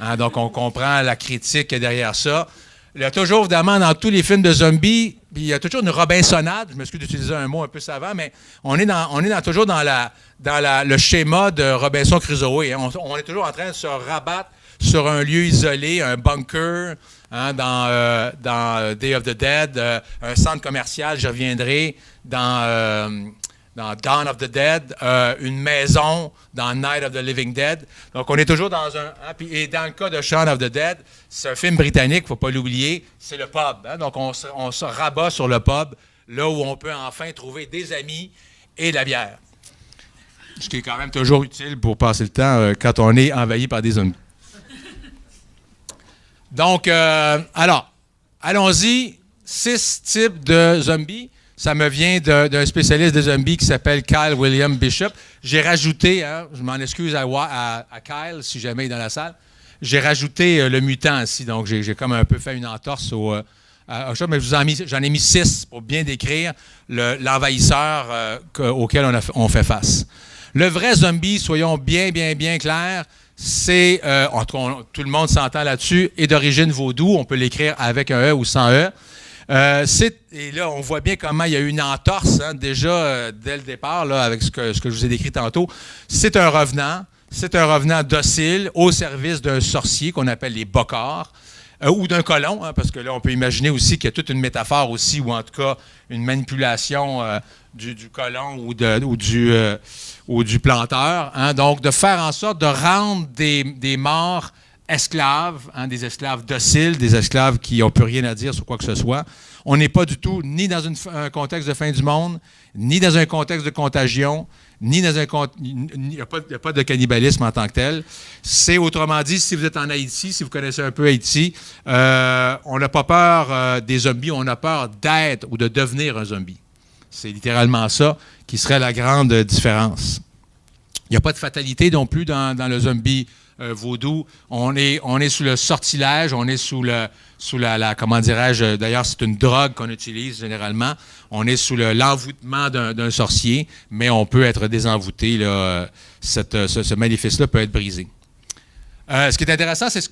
Hein, donc, on comprend la critique derrière ça. Il y a toujours, évidemment, dans tous les films de zombies, puis il y a toujours une Robinsonade, je m'excuse d'utiliser un mot un peu savant, mais on est toujours dans le schéma de Robinson Crusoe. Hein. On est toujours en train de se rabattre sur un lieu isolé, un bunker, hein, dans Day of the Dead, un centre commercial, je reviendrai, dans Dawn of the Dead, une maison dans Night of the Living Dead. Donc, on est toujours dans un... Hein, et dans le cas de Shaun of the Dead, c'est un film britannique, il ne faut pas l'oublier, c'est le pub. Hein, donc, on se rabat sur le pub, là où on peut enfin trouver des amis et de la bière. Ce qui est quand même toujours utile pour passer le temps quand on est envahi par des zombies. Donc, alors, allons-y. 6 types de zombies. Ça me vient d'un spécialiste des zombies qui s'appelle Kyle William Bishop. J'ai rajouté, hein, je m'en excuse à Kyle si jamais il est dans la salle, j'ai rajouté le mutant ici. Donc, j'ai comme un peu fait une entorse mais j'en ai mis 6 pour bien décrire l'envahisseur auquel on fait face. Le vrai zombie, soyons bien clairs, c'est, en tout cas, tout le monde s'entend là-dessus, est d'origine vaudou. On peut l'écrire avec un E ou sans E. Et là, on voit bien comment il y a eu une entorse, hein, déjà dès le départ, là, avec ce que je vous ai décrit tantôt. C'est un revenant docile au service d'un sorcier qu'on appelle les bocards, ou d'un colon, hein, parce que là, on peut imaginer aussi qu'il y a toute une métaphore aussi, ou en tout cas une manipulation du colon ou du planteur. Hein, donc, de faire en sorte de rendre des morts esclaves, hein, des esclaves dociles, des esclaves qui n'ont plus rien à dire sur quoi que ce soit. On n'est pas du tout ni dans un contexte de fin du monde, ni dans un contexte de contagion, ni dans un il n'y a pas de cannibalisme en tant que tel. C'est autrement dit, si vous êtes en Haïti, si vous connaissez un peu Haïti, on n'a pas peur des zombies, on a peur d'être ou de devenir un zombie. C'est littéralement ça qui serait la grande différence. Il n'y a pas de fatalité non plus dans le zombie vaudou. On est sous le sortilège, on est sous la comment dirais-je, d'ailleurs c'est une drogue qu'on utilise généralement, on est sous l'envoûtement d'un sorcier, mais on peut être désenvoûté, là, ce maléfice-là peut être brisé. Ce qui est intéressant, c'est ce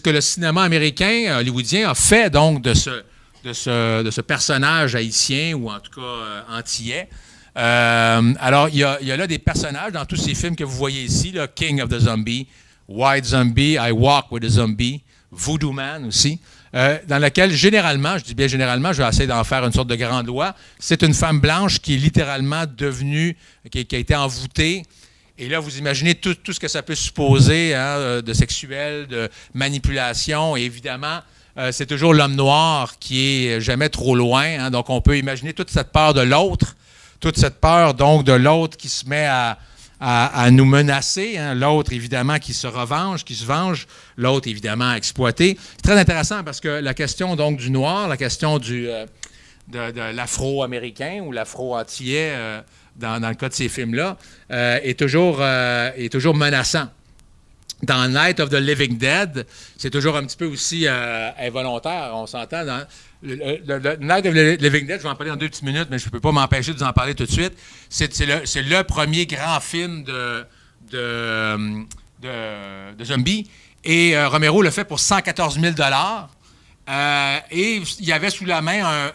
que le cinéma américain, hollywoodien, a fait donc de ce personnage haïtien, ou en tout cas antillais. Alors, il y a là des personnages dans tous ces films que vous voyez ici, là, King of the Zombie, White Zombie, I Walk with a Zombie, Voodoo Man aussi, dans laquelle, généralement, je dis bien généralement, je vais essayer d'en faire une sorte de grande loi, c'est une femme blanche qui est littéralement devenue, qui a été envoûtée. Et là, vous imaginez tout ce que ça peut supposer, hein, de sexuel, de manipulation, et évidemment, c'est toujours l'homme noir qui est jamais trop loin. Hein, donc, on peut imaginer toute cette peur de l'autre, toute cette peur, donc, de l'autre qui se met à nous menacer. Hein, l'autre, évidemment, qui se venge, l'autre, évidemment, exploité. C'est très intéressant parce que la question, donc, du noir, la question de l'afro-américain ou l'afro-antillais, dans le cas de ces films-là, est toujours menaçant. Dans Night of the Living Dead, c'est toujours un petit peu aussi involontaire, on s'entend. Dans le Night of the Living Dead, je vais en parler dans 2 petites minutes, mais je ne peux pas m'empêcher de vous en parler tout de suite. C'est le premier grand film de zombies, et Romero le fait pour 114 000 et il y avait sous la main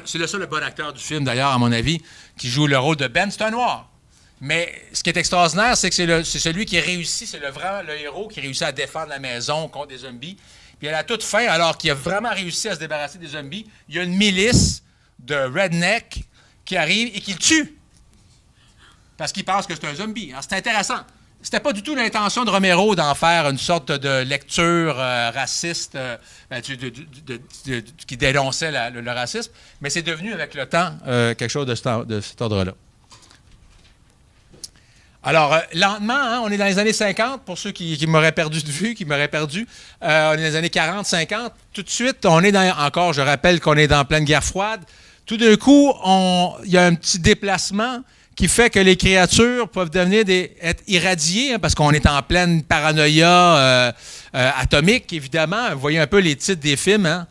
c'est le seul bon acteur du film, d'ailleurs, à mon avis, qui joue le rôle de Ben, c'est un noir. Mais ce qui est extraordinaire, c'est que c'est celui qui réussit, c'est le héros qui réussit à défendre la maison contre des zombies. Puis à la toute fin, alors qu'il a vraiment réussi à se débarrasser des zombies, il y a une milice de redneck qui arrive et qui le tue. Parce qu'il pense que c'est un zombie. Alors, c'est intéressant. C'était pas du tout l'intention de Romero d'en faire une sorte de lecture raciste qui dénonçait le racisme, mais c'est devenu avec le temps quelque chose de cet ordre-là. Alors, lentement, hein, on est dans les années 50, pour ceux qui m'auraient perdu de vue, on est dans les années 40, 50. Tout de suite, on est encore, je rappelle qu'on est dans pleine guerre froide. Tout d'un coup, il y a un petit déplacement qui fait que les créatures peuvent être irradiées, hein, parce qu'on est en pleine paranoïa atomique, évidemment. Vous voyez un peu les titres des films, hein,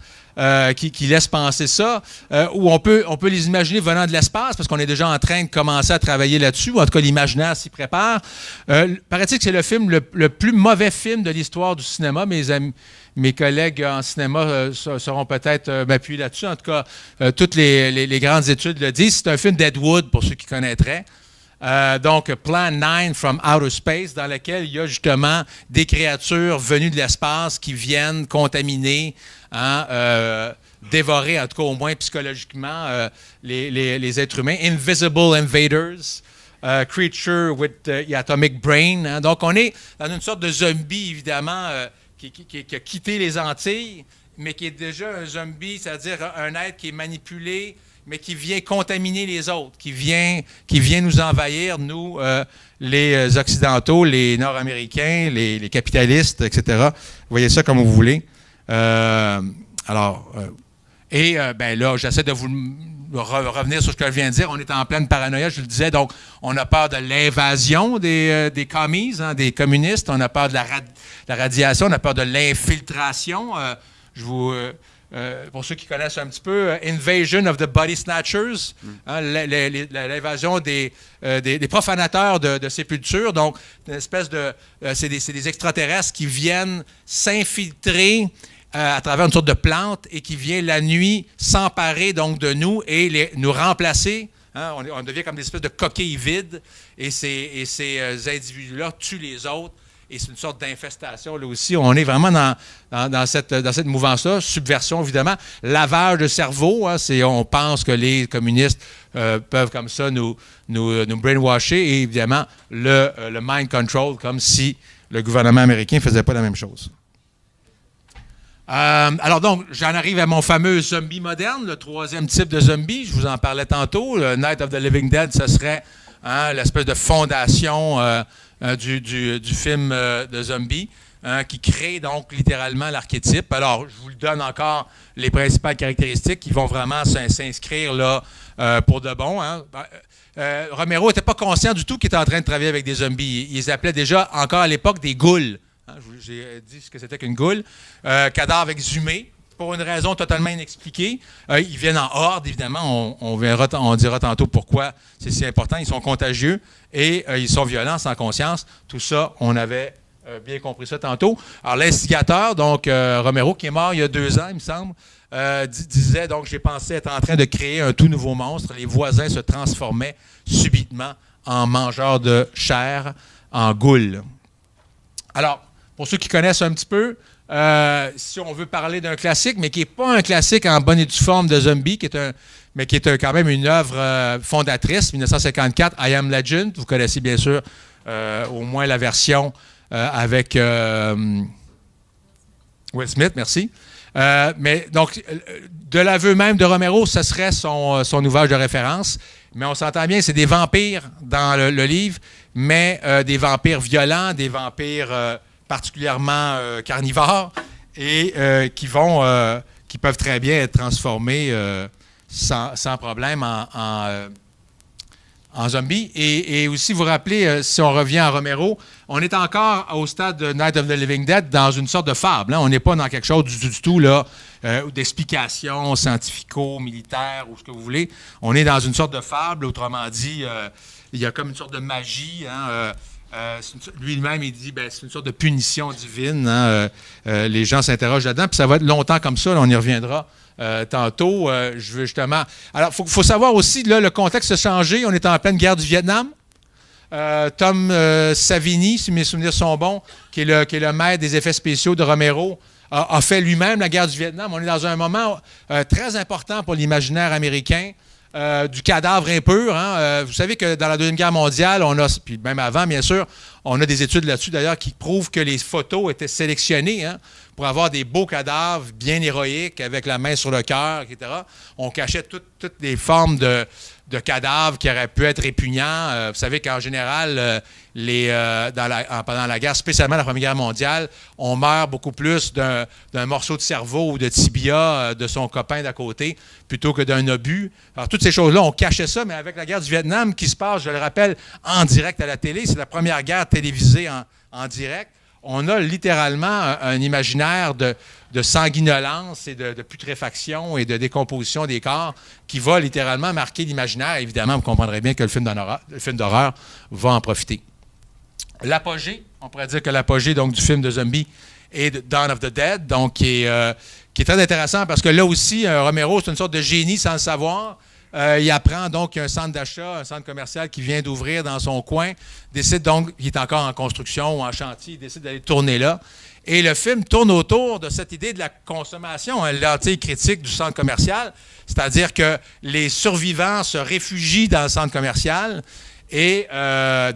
qui laissent penser ça, où on peut les imaginer venant de l'espace, parce qu'on est déjà en train de commencer à travailler là-dessus, ou en tout cas l'imaginaire s'y prépare. Paraît-il que c'est le film le plus mauvais film de l'histoire du cinéma. Mes collègues en cinéma seront peut-être m'appuyer là-dessus. En tout cas, toutes les grandes études le disent. C'est un film d'Ed Wood, pour ceux qui connaîtraient. donc Plan 9 from Outer Space, dans lequel il y a justement des créatures venues de l'espace qui viennent contaminer, dévorer, en tout cas au moins psychologiquement, les êtres humains. Invisible Invaders, Creature with Atomic Brain. Hein. Donc, on est dans une sorte de zombie, évidemment, qui a quitté les Antilles, mais qui est déjà un zombie, c'est-à-dire un être qui est manipulé, mais qui vient contaminer les autres, qui vient nous envahir, nous, les Occidentaux, les Nord-Américains, les capitalistes, etc. Vous voyez ça comme vous voulez. Là, j'essaie de vous revenir sur ce que je viens de dire. On est en pleine paranoïa, je le disais. Donc, on a peur de l'invasion des commies, hein, des communistes. On a peur de la radiation. On a peur de l'infiltration. Pour ceux qui connaissent un petit peu, Invasion of the Body Snatchers, hein, l'invasion des profanateurs de sépultures. Donc, une espèce c'est des extraterrestres qui viennent s'infiltrer à travers une sorte de plante et qui vient la nuit s'emparer donc de nous et nous remplacer. Hein, on devient comme des espèces de coquilles vides et ces individus-là tuent les autres. Et c'est une sorte d'infestation, là aussi. On est vraiment dans cette mouvance-là. Subversion, évidemment. Lavage de cerveau. Hein, on pense que les communistes peuvent comme ça nous brainwasher. Et évidemment, le mind control, comme si le gouvernement américain ne faisait pas la même chose. Alors donc, j'en arrive à mon fameux zombie moderne, le troisième type de zombie. Je vous en parlais tantôt. Le Night of the Living Dead, ce serait l'espèce de fondation du film de zombie qui crée donc littéralement l'archétype. Alors, je vous le donne encore les principales caractéristiques qui vont vraiment s'inscrire là pour de bon. Hein. Romero n'était pas conscient du tout qu'il était en train de travailler avec des zombies. Il les appelait déjà encore à l'époque des ghouls. Hein, j'ai dit ce que c'était qu'une goule. Cadavre exhumé, pour une raison totalement inexpliquée. Ils viennent en horde, évidemment. On dira tantôt pourquoi c'est si important. Ils sont contagieux et ils sont violents, sans conscience. Tout ça, on avait bien compris ça tantôt. Alors, l'instigateur, donc Romero, qui est mort il y a 2 ans, il me semble, disait, donc, j'ai pensé être en train de créer un tout nouveau monstre. Les voisins se transformaient subitement en mangeurs de chair, en goules. Alors, pour ceux qui connaissent un petit peu, si on veut parler d'un classique, mais qui n'est pas un classique en bonne et due forme de zombie, mais qui est quand même une œuvre fondatrice, 1954, I Am Legend. Vous connaissez bien sûr au moins la version avec Will Smith, merci. Mais donc, de l'aveu même de Romero, ce serait son ouvrage de référence. Mais on s'entend bien, c'est des vampires dans le livre, mais des vampires violents, des vampires particulièrement carnivores et qui peuvent très bien être transformés sans problème en zombies. Et aussi, vous rappelez, si on revient à Romero, on est encore au stade de Night of the Living Dead dans une sorte de fable. Hein? On n'est pas dans quelque chose du tout là, d'explication scientifico-militaire ou ce que vous voulez. On est dans une sorte de fable, autrement dit, il y a comme une sorte de magie. Hein? Lui-même, il dit c'est une sorte de punition divine. Hein? Les gens s'interrogent là-dedans, puis ça va être longtemps comme ça. Là, on y reviendra tantôt. Je veux justement. Alors, il faut savoir aussi, là, le contexte a changé. On est en pleine guerre du Vietnam. Tom Savini, si mes souvenirs sont bons, qui est le maître des effets spéciaux de Romero, a fait lui-même la guerre du Vietnam. On est dans un moment très important pour l'imaginaire américain. Du cadavre impur. Hein. Vous savez que dans la Deuxième Guerre mondiale, puis même avant, bien sûr, on a des études là-dessus, d'ailleurs, qui prouvent que les photos étaient sélectionnées pour avoir des beaux cadavres bien héroïques, avec la main sur le cœur, etc. On cachait toutes les formes de cadavres qui auraient pu être répugnants. Vous savez qu'en général, pendant la guerre, spécialement la Première Guerre mondiale, on meurt beaucoup plus d'un morceau de cerveau ou de tibia de son copain d'à côté plutôt que d'un obus. Alors, toutes ces choses-là, on cachait ça, mais avec la guerre du Vietnam qui se passe, je le rappelle, en direct à la télé, c'est la première guerre télévisée en direct. On a littéralement un imaginaire de sanguinolence et de putréfaction et de décomposition des corps qui va littéralement marquer l'imaginaire. Évidemment, vous comprendrez bien que le film d'horreur va en profiter. L'apogée, on pourrait dire que l'apogée donc, du film de zombie est Dawn of the Dead, donc qui est très intéressant parce que là aussi, Romero, c'est une sorte de génie sans le savoir. il apprend donc qu'il y a un centre d'achat, un centre commercial qui vient d'ouvrir dans son coin, décide donc, il est encore en construction ou en chantier, il décide d'aller tourner là. Et le film tourne autour de cette idée de la consommation, hein, l'anti-critique du centre commercial, c'est-à-dire que les survivants se réfugient dans le centre commercial et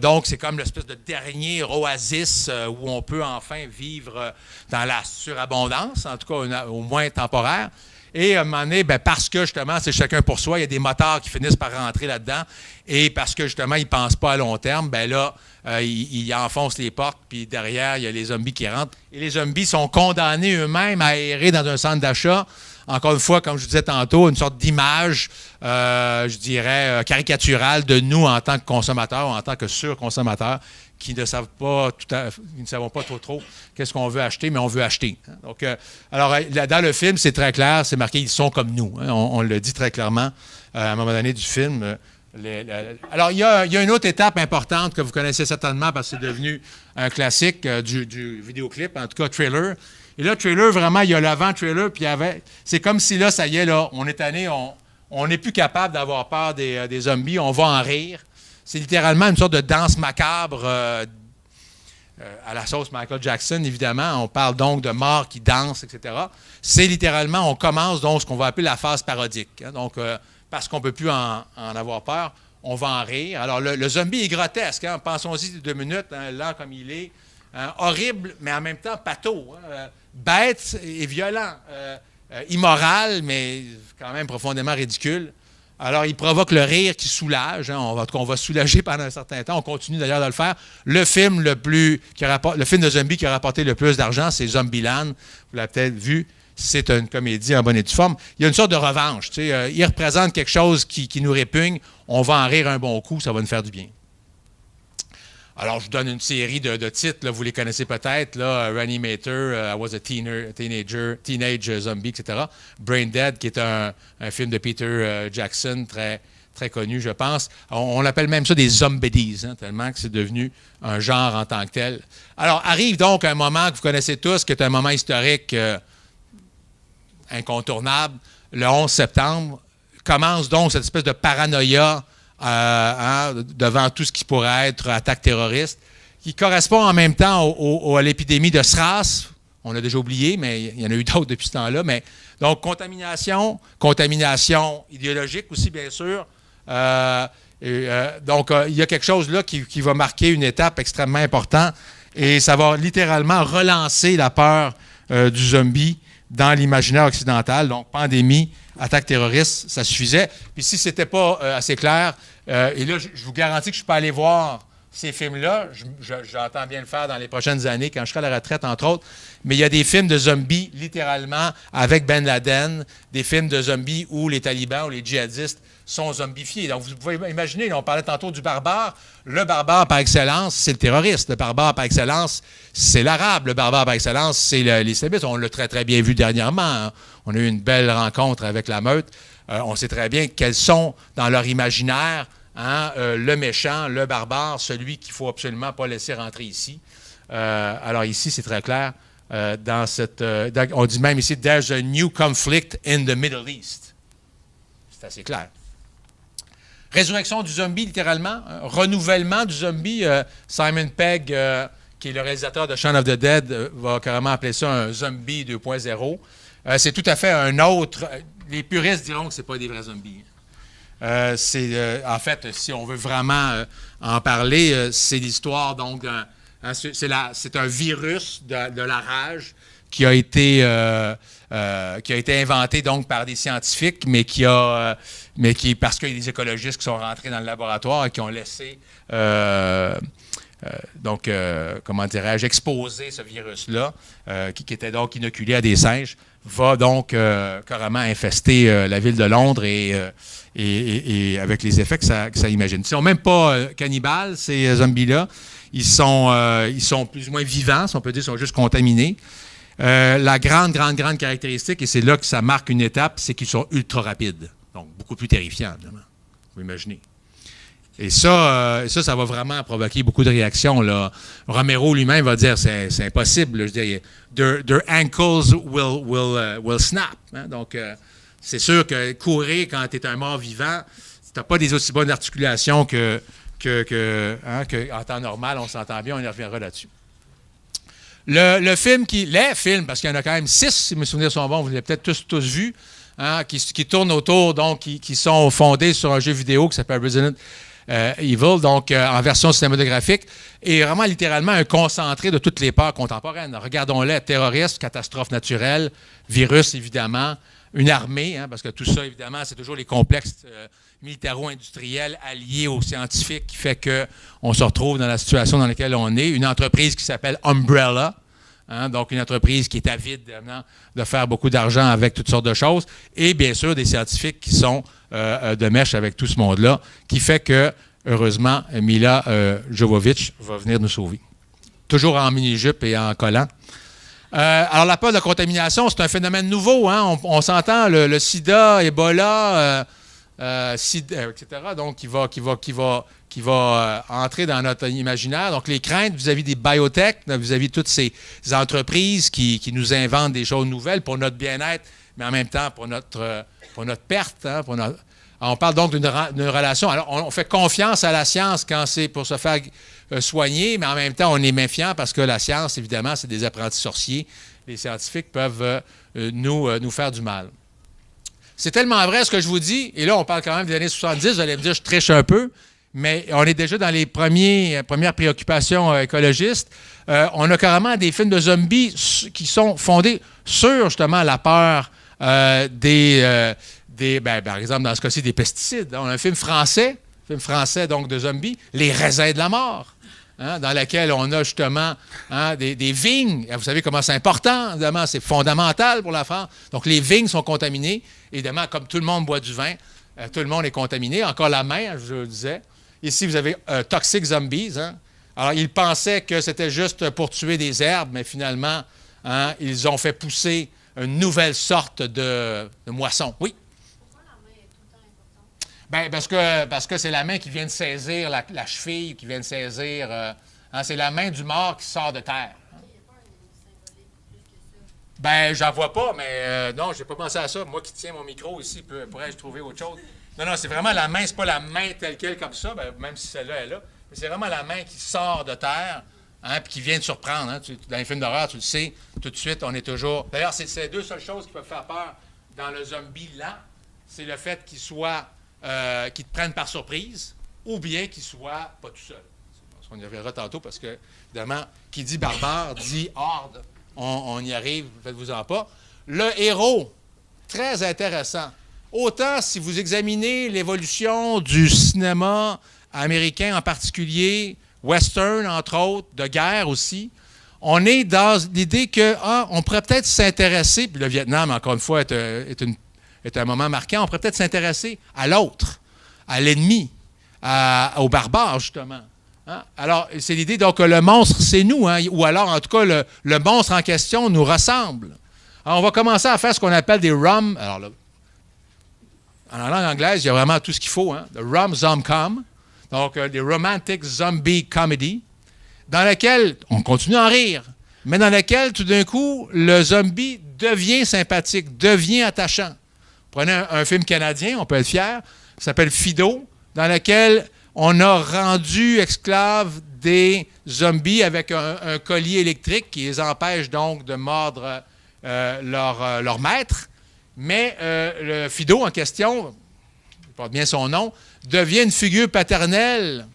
donc c'est comme l'espèce de dernier oasis où on peut enfin vivre dans la surabondance, en tout cas au moins temporaire. Et à un moment donné, parce que justement, c'est chacun pour soi, il y a des motards qui finissent par rentrer là-dedans. Et parce que justement, ils ne pensent pas à long terme, là, ils enfoncent les portes, puis derrière, il y a les zombies qui rentrent. Et les zombies sont condamnés eux-mêmes à errer dans un centre d'achat. Encore une fois, comme je vous disais tantôt, une sorte d'image, je dirais, caricaturale de nous en tant que consommateurs, ou en tant que surconsommateurs, qui ne savent pas qui ne savons pas trop qu'est-ce qu'on veut acheter, mais on veut acheter. Donc, alors, dans le film, c'est très clair, c'est marqué « Ils sont comme nous ». Hein, on le dit très clairement à un moment donné du film. Alors, il y a une autre étape importante que vous connaissez certainement parce que c'est devenu un classique du vidéoclip, en tout cas trailer. Et là, trailer, vraiment, il y a l'avant-trailer, puis c'est comme si là, ça y est, là, on est tanné, on n'est plus capable d'avoir peur des zombies, on va en rire. C'est littéralement une sorte de danse macabre à la sauce Michael Jackson, évidemment. On parle donc de morts qui dansent, etc. C'est littéralement, on commence donc ce qu'on va appeler la phase parodique. Hein. Donc, parce qu'on ne peut plus en avoir peur, on va en rire. Alors, le zombie est grotesque. Hein. Pensons-y 2 minutes, hein, lent comme il est. Hein, horrible, mais en même temps pâteau. Hein, bête et violent. Immoral, mais quand même profondément ridicule. Alors, il provoque le rire qui soulage. Hein. On va soulager pendant un certain temps. On continue d'ailleurs de le faire. Le film le film de zombie qui a rapporté le plus d'argent, c'est Zombieland. Vous l'avez peut-être vu. C'est une comédie en bonne et due forme. Il y a une sorte de revanche. Il représente quelque chose qui nous répugne. On va en rire un bon coup. Ça va nous faire du bien. Alors, je vous donne une série de titres, là, vous les connaissez peut-être, là, Reanimator, I Was a Teenage Zombie, etc. Brain Dead, qui est un film de Peter Jackson, très, très connu, je pense. On l'appelle même ça des zombies, hein, tellement que c'est devenu un genre en tant que tel. Alors, arrive donc un moment que vous connaissez tous, qui est un moment historique incontournable. Le 11 septembre commence donc cette espèce de paranoïa devant tout ce qui pourrait être attaque terroriste, qui correspond en même temps à l'épidémie de SRAS. On l'a déjà oublié, mais il y en a eu d'autres depuis ce temps-là. Mais, donc, contamination idéologique aussi, bien sûr. Donc, il y a quelque chose là qui va marquer une étape extrêmement importante et ça va littéralement relancer la peur du zombie dans l'imaginaire occidental. Donc, pandémie, attaque terroriste, ça suffisait. Puis si ce n'était pas assez clair, et là, je vous garantis que je ne suis pas allé voir ces films-là. J'entends bien le faire dans les prochaines années, quand je serai à la retraite, entre autres. Mais il y a des films de zombies, littéralement, avec Ben Laden, des films de zombies où les talibans ou les djihadistes sont zombifiés. Donc, vous pouvez imaginer, là, on parlait tantôt du barbare. Le barbare par excellence, c'est le terroriste. Le barbare par excellence, c'est l'arabe. Le barbare par excellence, c'est l'islamisme. On l'a très, très bien vu dernièrement. Hein. On a eu une belle rencontre avec la meute. On sait très bien quels sont, dans leur imaginaire, hein, le méchant, le barbare, celui qu'il ne faut absolument pas laisser rentrer ici. Alors ici, c'est très clair. On dit même ici « There's a new conflict in the Middle East ». C'est assez clair. Résurrection du zombie, littéralement. Renouvellement du zombie. Simon Pegg, qui est le réalisateur de Shaun of the Dead, va carrément appeler ça un zombie 2.0. C'est tout à fait un autre... Les puristes diront que ce n'est pas des vrais zombies. En fait, si on veut vraiment en parler, c'est l'histoire donc c'est un virus de la rage qui a été inventé donc par des scientifiques, mais parce qu'il y a des écologistes qui sont rentrés dans le laboratoire et qui ont laissé comment dirais-je, exposer ce virus-là, qui était donc inoculé à des singes, va donc carrément infester la ville de Londres et avec les effets que ça imagine. Ils ne sont même pas cannibales, ces zombies-là. Ils sont plus ou moins vivants, si on peut dire, ils sont juste contaminés. La grande caractéristique, et c'est là que ça marque une étape, c'est qu'ils sont ultra rapides. Donc, beaucoup plus terrifiants, évidemment. Vous imaginez. Et ça va vraiment provoquer beaucoup de réactions, là. Romero lui-même va dire c'est impossible. Là. Je veux dire, their ankles will snap. Hein? Donc, c'est sûr que courir quand tu es un mort vivant, tu n'as pas des aussi bonnes articulations que en temps normal, on s'entend bien, on y reviendra là-dessus. Les films, parce qu'il y en a quand même 6, si mes souvenirs sont bons, vous les avez peut-être tous vus, qui tournent autour, donc qui sont fondés sur un jeu vidéo qui s'appelle Resident Evil, donc en version cinématographique, et vraiment littéralement un concentré de toutes les peurs contemporaines. Regardons-les, terroristes, catastrophes naturelles, virus évidemment, une armée, parce que tout ça évidemment, c'est toujours les complexes militaro-industriels alliés aux scientifiques qui fait qu'on se retrouve dans la situation dans laquelle on est. Une entreprise qui s'appelle Umbrella, donc une entreprise qui est avide de faire beaucoup d'argent avec toutes sortes de choses, et bien sûr des scientifiques qui sont de mèche avec tout ce monde-là, qui fait que, heureusement, Mila Jovovich va venir nous sauver. Toujours en mini-jupe et en collant. Alors, la peur de la contamination, c'est un phénomène nouveau. On s'entend, le sida, Ebola, etc., donc qui va entrer dans notre imaginaire. Donc, les craintes vis-à-vis des biotech, vis-à-vis de toutes ces entreprises qui nous inventent des choses nouvelles pour notre bien-être, mais en même temps pour notre perte. Alors, on parle donc d'une relation. Alors, on fait confiance à la science quand c'est pour se faire soigner, mais en même temps, on est méfiant parce que la science, évidemment, c'est des apprentis sorciers. Les scientifiques peuvent nous faire du mal. C'est tellement vrai ce que je vous dis, et là, on parle quand même des années 70, vous allez me dire, je triche un peu, mais on est déjà dans les premières préoccupations écologistes. On a carrément des films de zombies qui sont fondés sur, justement, la peur par exemple, dans ce cas-ci, des pesticides. On a un film français donc de zombies, Les raisins de la mort, dans lequel on a justement des vignes. Vous savez comment c'est important, évidemment, c'est fondamental pour la France. Donc, les vignes sont contaminées. Évidemment, comme tout le monde boit du vin, tout le monde est contaminé. Encore la main, je le disais. Ici, vous avez Toxic Zombies. Alors, ils pensaient que c'était juste pour tuer des herbes, mais finalement, ils ont fait pousser une nouvelle sorte de moisson. Oui? Pourquoi la main est tout le temps importante? Parce que c'est la main qui vient de saisir la cheville, qui vient de saisir... c'est la main du mort qui sort de terre. Il n'y a pas un symbolique plus que ça. J'en vois pas, mais non, j'ai pas pensé à ça. Moi qui tiens mon micro ici, pourrais-je trouver autre chose? Non, c'est vraiment la main, c'est pas la main telle qu'elle comme ça, même si celle-là est là, mais c'est vraiment la main qui sort de terre, puis qui vient de surprendre. Dans les films d'horreur, tu le sais, tout de suite, on est toujours... D'ailleurs, c'est les deux seules choses qui peuvent faire peur dans le zombie lent, c'est le fait qu'il te prenne par surprise, ou bien qu'il soit pas tout seul. On y reviendra tantôt parce que, évidemment, qui dit barbare dit horde. On y arrive, faites-vous-en pas. Le héros, très intéressant. Autant si vous examinez l'évolution du cinéma américain en particulier, western entre autres, de guerre aussi, on est dans l'idée qu'on pourrait peut-être s'intéresser, puis le Vietnam, encore une fois, est un moment marquant, on pourrait peut-être s'intéresser à l'autre, à l'ennemi, aux barbares, justement. Alors, c'est l'idée, donc, que le monstre, c'est nous, ou alors, en tout cas, le monstre en question nous ressemble. Alors, on va commencer à faire ce qu'on appelle des ROM. Alors, là, en langue anglaise, il y a vraiment tout ce qu'il faut, le ROM Zomcom, donc des Romantic Zombie Comedy, dans lequel on continue à en rire, mais dans lequel, tout d'un coup, le zombie devient sympathique, devient attachant. Prenez un film canadien, on peut être fier, qui s'appelle Fido, dans lequel on a rendu esclaves des zombies avec un collier électrique qui les empêche donc de mordre leur maître. Mais le Fido en question, je porte bien son nom, devient une figure paternelle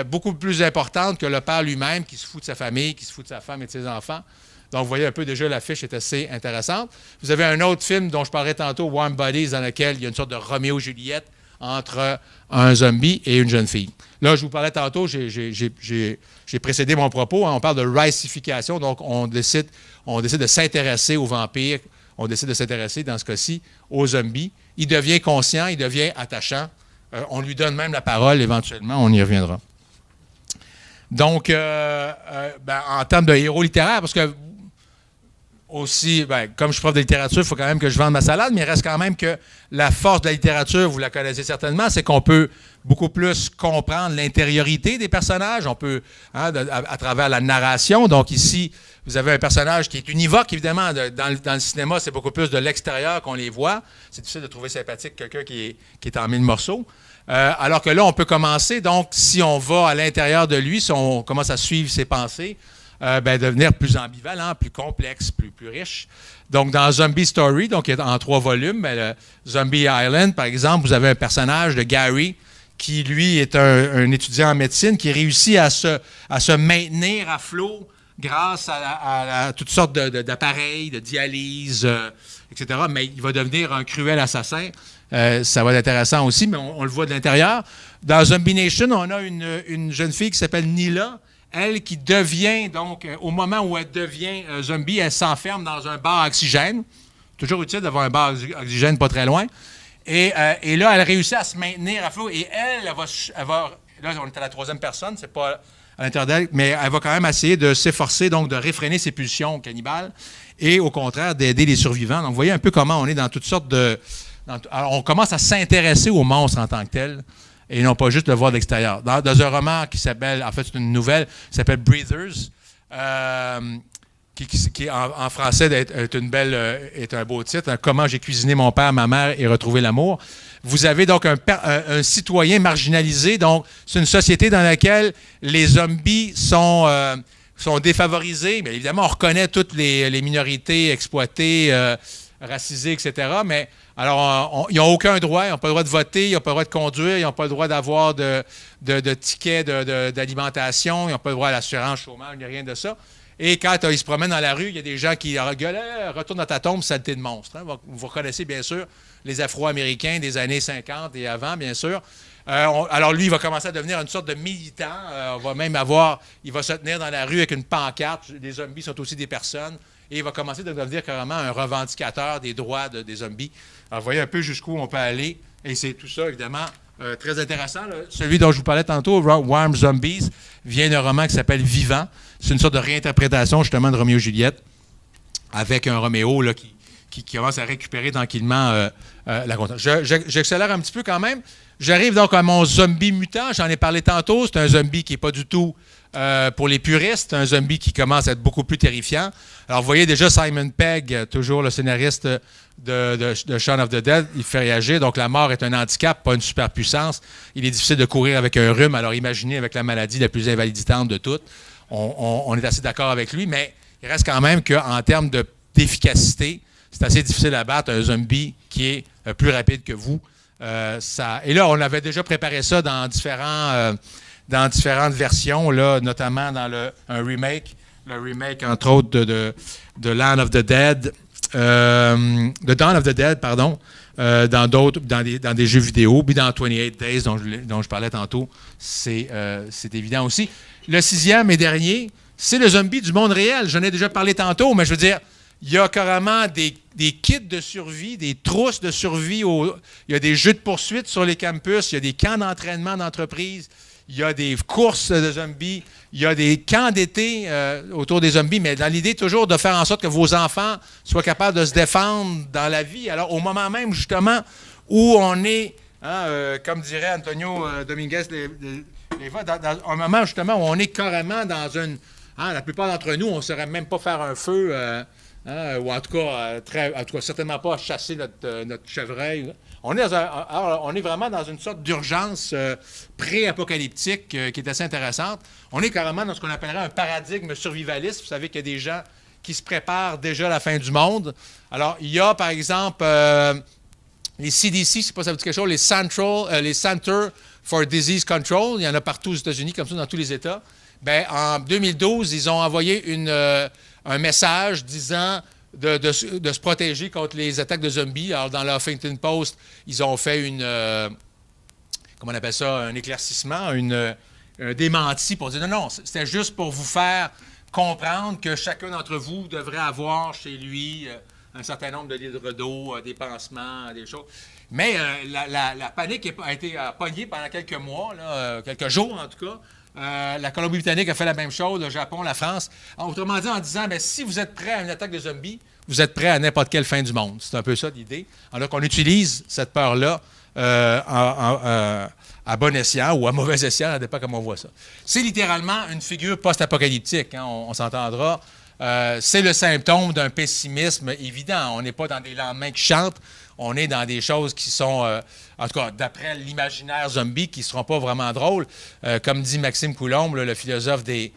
beaucoup plus importante que le père lui-même qui se fout de sa famille, qui se fout de sa femme et de ses enfants. Donc, vous voyez un peu déjà, l'affiche est assez intéressante. Vous avez un autre film dont je parlerai tantôt, Warm Bodies, dans lequel il y a une sorte de Roméo-Juliette entre un zombie et une jeune fille. Là, je vous parlais tantôt, j'ai précédé mon propos, on parle de racification, donc on décide de s'intéresser aux vampires, on décide de s'intéresser, dans ce cas-ci, aux zombies. Il devient conscient, il devient attachant. On lui donne même la parole, éventuellement, on y reviendra. Donc, en termes de héros littéraires, parce que aussi, ben, comme je suis prof de littérature, il faut quand même que je vende ma salade, mais il reste quand même que la force de la littérature, vous la connaissez certainement, c'est qu'on peut beaucoup plus comprendre l'intériorité des personnages. On peut, à travers la narration. Donc ici, vous avez un personnage qui est univoque, évidemment. Dans le cinéma, c'est beaucoup plus de l'extérieur qu'on les voit. C'est difficile de trouver sympathique quelqu'un qui est en 1000 morceaux. Alors que là, on peut commencer, donc, si on va à l'intérieur de lui, si on commence à suivre ses pensées, devenir plus ambivalent, plus complexe, plus riche. Donc, dans Zombie Story, donc en 3 volumes, le Zombie Island, par exemple, vous avez un personnage de Gary qui, lui, est un étudiant en médecine qui réussit à se maintenir à flot grâce à toutes sortes d'appareils, de dialyse, etc. Mais il va devenir un cruel assassin. Ça va être intéressant aussi, mais on le voit de l'intérieur. Dans Zombie Nation, on a une jeune fille qui s'appelle Nila. Elle qui devient, donc, au moment où elle devient zombie, elle s'enferme dans un bar à oxygène. Toujours utile d'avoir un bar à oxygène pas très loin. Et là, elle réussit à se maintenir à flot. Et elle va... Là, on est à la 3e personne, c'est pas à l'intérieur d'elle, mais elle va quand même essayer de s'efforcer, donc, de réfréner ses pulsions cannibales et, au contraire, d'aider les survivants. Donc, vous voyez un peu comment on est dans toutes sortes de... Alors, on commence à s'intéresser aux monstres en tant que tels. Et non pas juste le voir de l'extérieur. Dans un roman qui s'appelle, en fait, c'est une nouvelle qui s'appelle Breathers, qui en français est un beau titre, Comment j'ai cuisiné mon père, ma mère et retrouvé l'amour. Vous avez donc un citoyen marginalisé. Donc, c'est une société dans laquelle les zombies sont défavorisés. Bien évidemment, on reconnaît toutes les minorités exploitées, racisées, etc. Mais alors, ils n'ont aucun droit. Ils n'ont pas le droit de voter, ils n'ont pas le droit de conduire, ils n'ont pas le droit d'avoir de tickets d'alimentation, ils n'ont pas le droit à l'assurance chômage, ni rien de ça. Et quand ils se promènent dans la rue, il y a des gens qui gueulent « Retourne dans ta tombe, saleté de monstre ». Vous reconnaissez bien sûr les Afro-Américains des années 50 et avant, bien sûr. Alors lui, il va commencer à devenir une sorte de militant. Il va se tenir dans la rue avec une pancarte. Les zombies sont aussi des personnes. Et il va commencer à devenir carrément un revendicateur des droits des zombies. Alors, vous voyez un peu jusqu'où on peut aller. Et c'est tout ça, évidemment, très intéressant. Là. Celui dont je vous parlais tantôt, Warm Zombies, vient d'un roman qui s'appelle Vivant. C'est une sorte de réinterprétation, justement, de Roméo et Juliette, avec un Roméo là, qui commence à récupérer tranquillement la conscience. J'accélère un petit peu quand même. J'arrive donc à mon zombie mutant. J'en ai parlé tantôt. C'est un zombie qui n'est pas du tout... pour les puristes, un zombie qui commence à être beaucoup plus terrifiant. Alors, vous voyez déjà Simon Pegg, toujours le scénariste de Shaun of the Dead, il fait réagir. Donc, la mort est un handicap, pas une superpuissance. Il est difficile de courir avec un rhume. Alors, imaginez avec la maladie la plus invaliditante de toutes. On est assez d'accord avec lui, mais il reste quand même qu'en termes d'efficacité, c'est assez difficile à battre un zombie qui est plus rapide que vous. Et là, on avait déjà préparé ça dans différentes versions, là, notamment dans un remake, le remake, entre autres, de Land of the Dead, de Dawn of the Dead, pardon, dans des jeux vidéo, puis dans 28 Days, dont je parlais tantôt, c'est évident aussi. Le 6e et dernier, c'est le zombie du monde réel. J'en ai déjà parlé tantôt, mais je veux dire, il y a carrément des kits de survie, des trousses de survie. Il y a des jeux de poursuite sur les campus, il y a des camps d'entraînement d'entreprise. Il y a des courses de zombies, il y a des camps d'été autour des zombies, mais dans l'idée toujours de faire en sorte que vos enfants soient capables de se défendre dans la vie. Alors, au moment même, justement, où on est, comme dirait Antonio Dominguez, dans un moment, justement, où on est carrément dans une... la plupart d'entre nous, on ne saurait même pas faire un feu, ou en tout cas, certainement pas chasser notre chevreuil. On est vraiment dans une sorte d'urgence pré-apocalyptique qui est assez intéressante. On est carrément dans ce qu'on appellerait un paradigme survivaliste. Vous savez qu'il y a des gens qui se préparent déjà à la fin du monde. Alors, il y a, par exemple, les CDC, je ne sais pas si ça vous dit quelque chose, les Center for Disease Control. Il y en a partout aux États-Unis, comme ça, dans tous les États. Bien, en 2012, ils ont envoyé un message disant de se protéger contre les attaques de zombies. Alors, dans le Huffington Post, ils ont fait comment on appelle ça, un éclaircissement, un démenti pour dire non, c'était juste pour vous faire comprendre que chacun d'entre vous devrait avoir chez lui un certain nombre de litres d'eau, des pansements, des choses. Mais la panique a été pognée pendant quelques mois, quelques jours en tout cas. La Colombie-Britannique a fait la même chose, le Japon, la France. Alors, autrement dit, en disant, bien, si vous êtes prêt à une attaque de zombies, vous êtes prêt à n'importe quelle fin du monde. C'est un peu ça l'idée. Alors qu'on utilise cette peur-là à bon escient ou à mauvais escient, ça dépend comment on voit ça. C'est littéralement une figure post-apocalyptique, hein, on s'entendra. C'est le symptôme d'un pessimisme évident. On n'est pas dans des lendemains qui chantent, on est dans des choses qui sont, en tout cas, d'après l'imaginaire zombie, qui ne seront pas vraiment drôles. Comme dit Maxime Coulombe, le philosophe des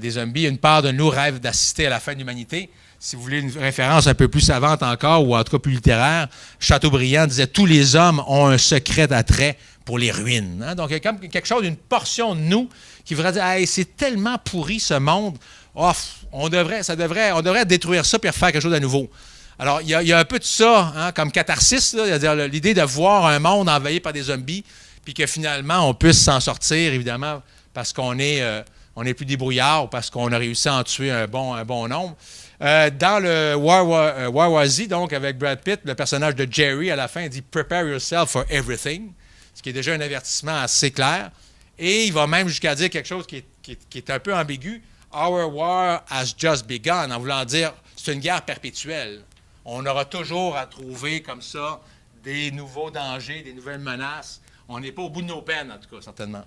zombies, une part de nous rêve d'assister à la fin de l'humanité. Si vous voulez une référence un peu plus savante encore, ou en tout cas plus littéraire, Chateaubriand disait « Tous les hommes ont un secret attrait pour les ruines. Hein? » Donc, il y a comme quelque chose, une portion de nous qui voudrait dire hey, « C'est tellement pourri ce monde, oh, on devrait détruire ça et refaire quelque chose de nouveau. » Alors, il y a un peu de ça, hein, comme catharsis, là, c'est-à-dire l'idée de voir un monde envahi par des zombies, puis que finalement, on puisse s'en sortir, évidemment, parce qu'on est plus débrouillard ou parce qu'on a réussi à en tuer un bon nombre. Dans le World War Z, donc, avec Brad Pitt, le personnage de Jerry, à la fin, il dit « Prepare yourself for everything », ce qui est déjà un avertissement assez clair. Et il va même jusqu'à dire quelque chose qui est un peu ambigu. « Our war has just begun », en voulant dire « c'est une guerre perpétuelle ». On aura toujours à trouver, comme ça, des nouveaux dangers, des nouvelles menaces. On n'est pas au bout de nos peines, en tout cas, certainement.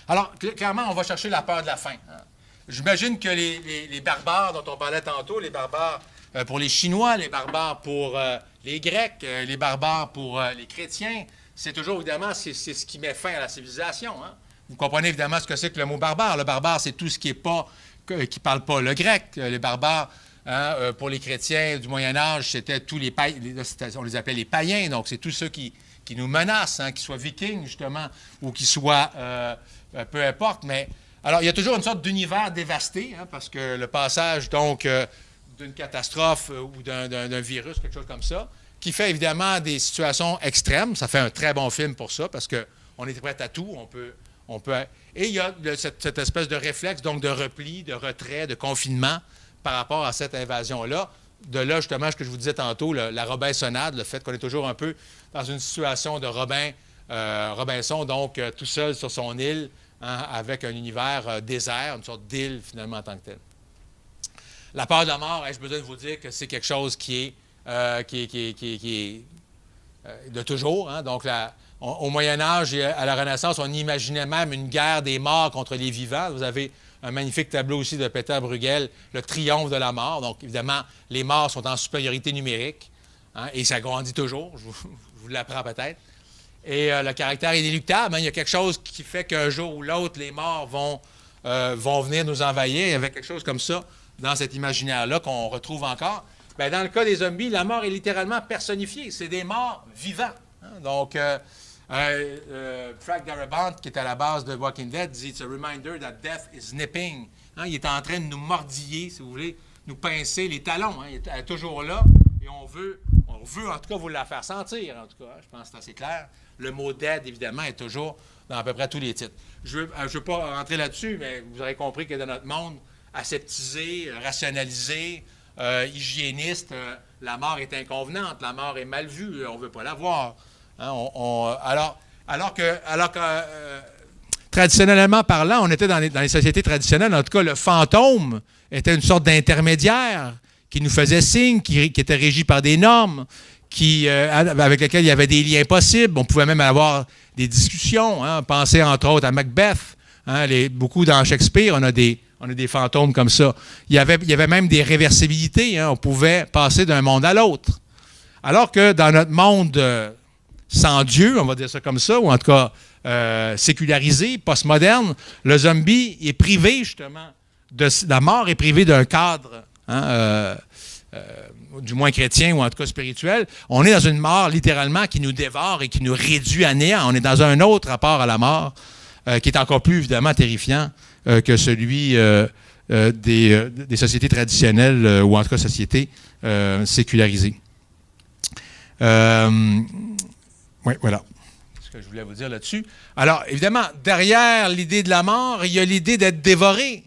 Alors, clairement, on va chercher la peur de la faim. Hein. J'imagine que les barbares dont on parlait tantôt, les barbares pour les Chinois, les barbares pour les Grecs, les barbares pour les chrétiens, c'est toujours, évidemment, c'est ce qui met fin à la civilisation. Hein. Vous comprenez évidemment ce que c'est que le mot barbare. Le barbare, c'est tout ce qui ne parle pas le grec. Les barbares, hein, pour les chrétiens du Moyen Âge, c'était tous les païens, on les appelait les païens, donc c'est tous ceux qui nous menacent, hein, qu'ils soient vikings, justement, ou qu'ils soient, peu importe, mais... Alors, il y a toujours une sorte d'univers dévasté, hein, parce que le passage, donc, d'une catastrophe ou d'un virus, quelque chose comme ça, qui fait évidemment des situations extrêmes. Ça fait un très bon film pour ça, parce qu'on est prêt à tout. Et il y a cette espèce de réflexe, donc, de repli, de retrait, de confinement par rapport à cette invasion-là. De là, justement, ce que je vous disais tantôt, la Robinsonade, le fait qu'on est toujours un peu dans une situation de Robinson, donc, tout seul sur son île, hein, avec un univers désert, une sorte d'île, finalement, en tant que tel. La peur de la mort, ai-je besoin de vous dire que c'est quelque chose qui est de toujours. Hein? Donc, au Moyen Âge et à la Renaissance, on imaginait même une guerre des morts contre les vivants. Vous avez un magnifique tableau aussi de Peter Bruegel, Le triomphe de la mort. Donc, évidemment, les morts sont en supériorité numérique, hein, et ça grandit toujours, je vous l'apprends peut-être. Et le caractère inéluctable, hein, il y a quelque chose qui fait qu'un jour ou l'autre, les morts vont venir nous envahir. Il y avait quelque chose comme ça dans cet imaginaire-là qu'on retrouve encore. Bien, dans le cas des zombies, la mort est littéralement personnifiée. C'est des morts vivants. Hein? Donc, Frank Darabont, qui est à la base de Walking Dead, dit « It's a reminder that death is nipping. Hein? » Il est en train de nous mordiller, si vous voulez, nous pincer les talons. Hein? Il est toujours là et on veut en tout cas vous la faire sentir, en tout cas. Hein? Je pense que c'est assez clair. Le mot « dead », évidemment, est toujours dans à peu près tous les titres. Je ne veux pas rentrer là-dessus, mais vous aurez compris que dans notre monde aseptisé, rationalisé, hygiéniste, la mort est inconvenante, la mort est mal vue, on ne veut pas la voir. Hein, alors que traditionnellement parlant, on était dans les sociétés traditionnelles, en tout cas, le fantôme était une sorte d'intermédiaire qui nous faisait signe, qui était régi par des normes, avec lesquelles il y avait des liens possibles. On pouvait même avoir des discussions. Hein, pensez entre autres à Macbeth. Hein, beaucoup dans Shakespeare, on a des fantômes comme ça. Il y avait même des réversibilités. Hein, on pouvait passer d'un monde à l'autre. Alors que dans notre monde sans Dieu, on va dire ça comme ça, ou en tout cas sécularisé, postmoderne, le zombie est privé justement, la mort est privée d'un cadre, hein, du moins chrétien ou en tout cas spirituel. On est dans une mort littéralement qui nous dévore et qui nous réduit à néant. On est dans un autre rapport à la mort qui est encore plus évidemment terrifiant que celui des sociétés traditionnelles ou en tout cas sociétés sécularisées. Oui, voilà ce que je voulais vous dire là-dessus. Alors, évidemment, derrière l'idée de la mort, il y a l'idée d'être dévoré.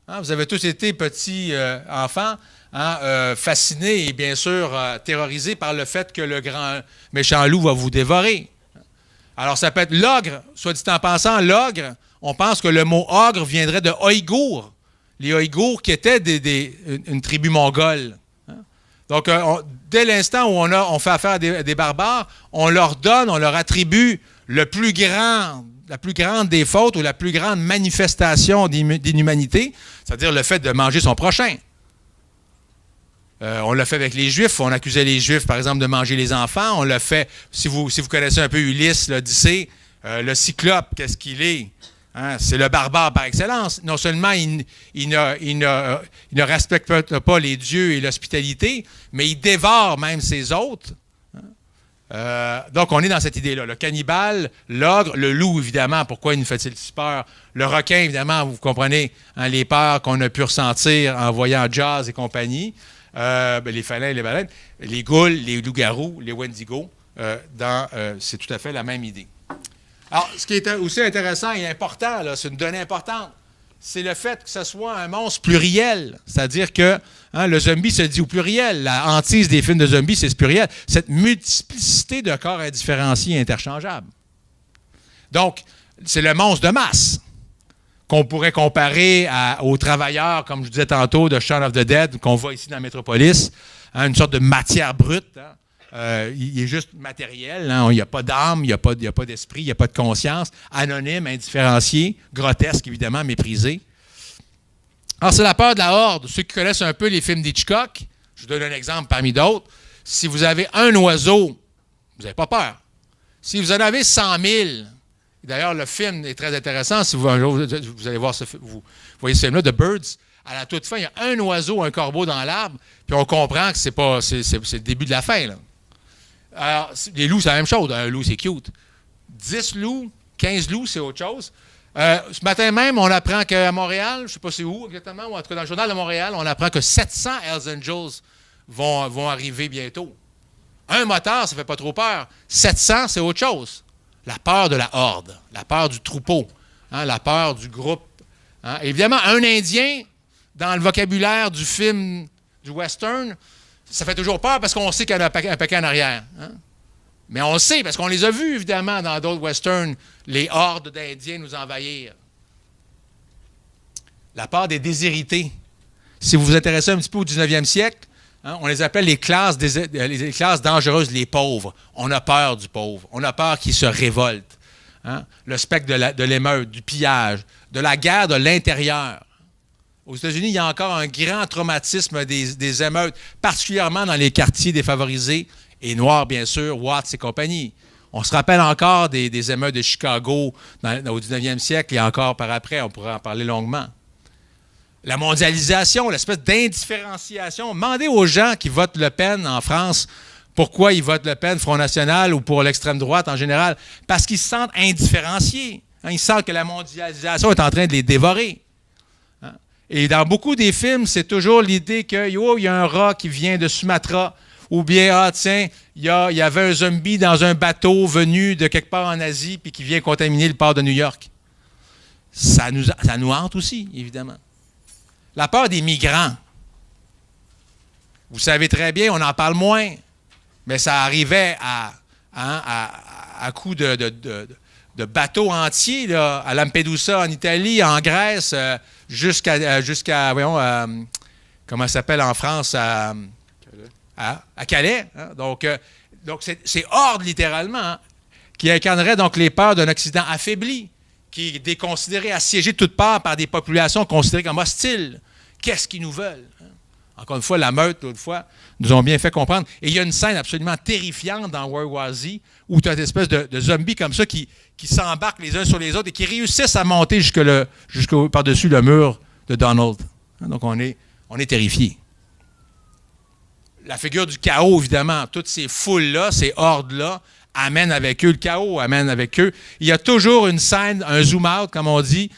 Hein, vous avez tous été petits enfants, hein, fascinés et bien sûr terrorisés par le fait que le grand méchant loup va vous dévorer. Alors, ça peut être l'ogre, soit dit en passant, l'ogre, on pense que le mot ogre viendrait de Ouïghours. Les Ouïghours qui étaient une tribu mongole. Donc, dès l'instant où on fait affaire à des barbares, on leur attribue la plus grande des fautes ou la plus grande manifestation d'inhumanité, c'est-à-dire le fait de manger son prochain. On l'a fait avec les Juifs. On accusait les Juifs, par exemple, de manger les enfants. On l'a fait, si vous connaissez un peu Ulysse, l'Odyssée, le Cyclope, qu'est-ce qu'il est? Hein? C'est le barbare par excellence. Non seulement il ne respecte pas les dieux et l'hospitalité, mais il dévore même ses hôtes. Donc, on est dans cette idée-là. Le cannibale, l'ogre, le loup, évidemment. Pourquoi il nous fait-il si peur? Le requin, évidemment, vous comprenez, hein, les peurs qu'on a pu ressentir en voyant Jaws et compagnie. Les félins et les baleines. Les goules, les loups-garous, les wendigos, c'est tout à fait la même idée. Alors, ce qui est aussi intéressant et important, là, c'est une donnée importante, c'est le fait que ce soit un monstre pluriel. C'est-à-dire que le zombie se dit au pluriel. La hantise des films de zombies, c'est ce pluriel. Cette multiplicité de corps indifférenciés et interchangeables. Donc, c'est le monstre de masse qu'on pourrait comparer aux travailleurs, comme je disais tantôt, de Shaun of the Dead, qu'on voit ici dans Metropolis, une sorte de matière brute. Il est juste matériel. Il n'y a pas d'âme, il n'y a pas d'esprit, il n'y a pas de conscience. Anonyme, indifférencié, grotesque, évidemment, méprisé. Alors, c'est la peur de la horde. Ceux qui connaissent un peu les films d'Hitchcock, je vous donne un exemple parmi d'autres. Si vous avez un oiseau, vous n'avez pas peur. Si vous en avez 100 000, d'ailleurs, le film est très intéressant. Si vous allez voir vous voyez ce film-là, The Birds, à la toute fin, il y a un oiseau, un corbeau dans l'arbre, puis on comprend que c'est le début de la fin, là. Alors, les loups, c'est la même chose. Un loup, c'est cute. 10 loups, 15 loups, c'est autre chose. Ce matin même, on apprend qu'à Montréal, je ne sais pas c'est où exactement, ou en tout cas dans le journal de Montréal, on apprend que 700 Hells Angels vont arriver bientôt. Un motard, ça ne fait pas trop peur. 700, c'est autre chose. La peur de la horde, la peur du troupeau, la peur du groupe. Évidemment, un Indien, dans le vocabulaire du film, du western, ça fait toujours peur parce qu'on sait qu'il y a un paquet en arrière. Mais on le sait parce qu'on les a vus, évidemment, dans d'autres westerns, les hordes d'Indiens nous envahir. La peur des déshérités. Si vous vous intéressez un petit peu au 19e siècle, on les appelle les classes dangereuses, les pauvres. On a peur du pauvre. On a peur qu'il se révolte. Le spectre de l'émeute, du pillage, de la guerre de l'intérieur. Aux États-Unis, il y a encore un grand traumatisme des émeutes, particulièrement dans les quartiers défavorisés et noirs, bien sûr, Watts et compagnie. On se rappelle encore des émeutes de Chicago au 19e siècle et encore par après, on pourrait en parler longuement. La mondialisation, l'espèce d'indifférenciation. Demandez aux gens qui votent Le Pen en France pourquoi ils votent Le Pen, Front National ou pour l'extrême droite en général. Parce qu'ils se sentent indifférenciés. Ils sentent que la mondialisation est en train de les dévorer. Et dans beaucoup des films, c'est toujours l'idée qu'il y a un rat qui vient de Sumatra, ou bien, tiens, il y avait un zombie dans un bateau venu de quelque part en Asie puis qui vient contaminer le port de New York. Ça nous hante aussi, évidemment. La peur des migrants. Vous savez très bien, on en parle moins, mais ça arrivait à coup de bateaux entiers, là, à Lampedusa, en Italie, en Grèce, jusqu'à comment ça s'appelle en France, à Calais. Donc c'est horde, littéralement, qui incarnerait donc les peurs d'un Occident affaibli, qui est déconsidéré, assiégé de toutes parts par des populations considérées comme hostiles. Qu'est-ce qu'ils nous veulent? Encore une fois, la meute, l'autre fois, nous ont bien fait comprendre. Et il y a une scène absolument terrifiante dans World War Z où tu as une espèce de zombies comme ça qui s'embarquent les uns sur les autres et qui réussissent à monter par-dessus le mur de Donald. Donc, on est terrifiés. La figure du chaos, évidemment, toutes ces foules-là, ces hordes-là, amènent avec eux le chaos, amènent avec eux. Il y a toujours une scène, un zoom-out, comme on dit,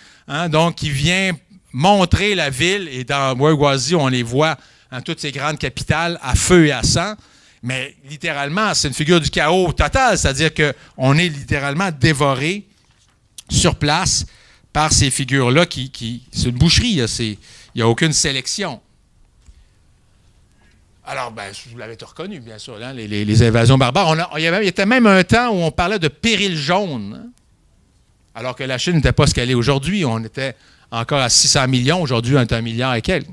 donc qui vient montrer la ville, et dans World War Z, on les voit dans toutes ces grandes capitales à feu et à sang, mais littéralement, c'est une figure du chaos total, c'est-à-dire qu'on est littéralement dévoré sur place par ces figures-là c'est une boucherie, il n'y a aucune sélection. Alors, vous l'avez reconnu, bien sûr, les invasions barbares. Il y était même un temps où on parlait de péril jaune. Alors que la Chine n'était pas ce qu'elle est aujourd'hui. On était encore à 600 millions. Aujourd'hui, on est à 1 milliard et quelques.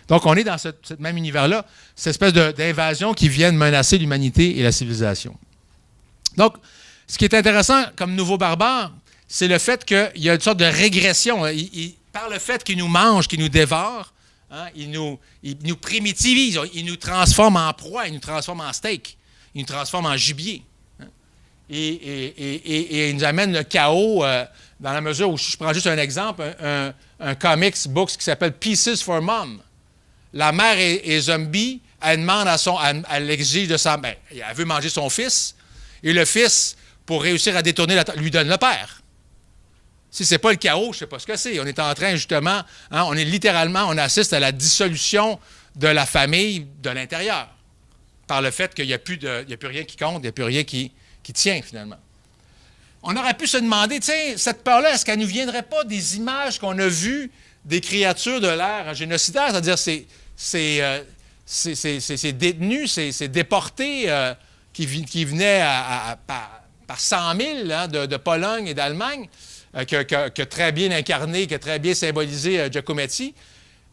Donc, on est dans ce même univers-là, cette espèce d'invasion qui vient de menacer l'humanité et la civilisation. Donc, ce qui est intéressant comme nouveau barbare, c'est le fait qu'il y a une sorte de régression. Par le fait qu'il nous mange, qu'il nous dévore, hein, il nous primitivise, il nous transforme en proie, il nous transforme en steak, il nous transforme en gibier. Hein. Et il nous amène le chaos dans la mesure où, je prends juste un exemple, un comics book qui s'appelle Pieces for Mom. La mère est zombie, elle demande elle exige de sa mère, elle veut manger son fils, et le fils, pour réussir à détourner lui donne le père. Si ce n'est pas le chaos, je ne sais pas ce que c'est. On est en train, justement, hein, on assiste à la dissolution de la famille de l'intérieur, par le fait qu'il n'y a plus rien qui compte, il n'y a plus rien qui tient, finalement. On aurait pu se demander, tiens, cette peur-là, est-ce qu'elle ne nous viendrait pas des images qu'on a vues des créatures de l'ère génocidaire, c'est-à-dire ces détenus, ces déportés qui venaient par 100 000 hein, de Pologne et d'Allemagne, que très bien incarné, que très bien symbolisé Giacometti,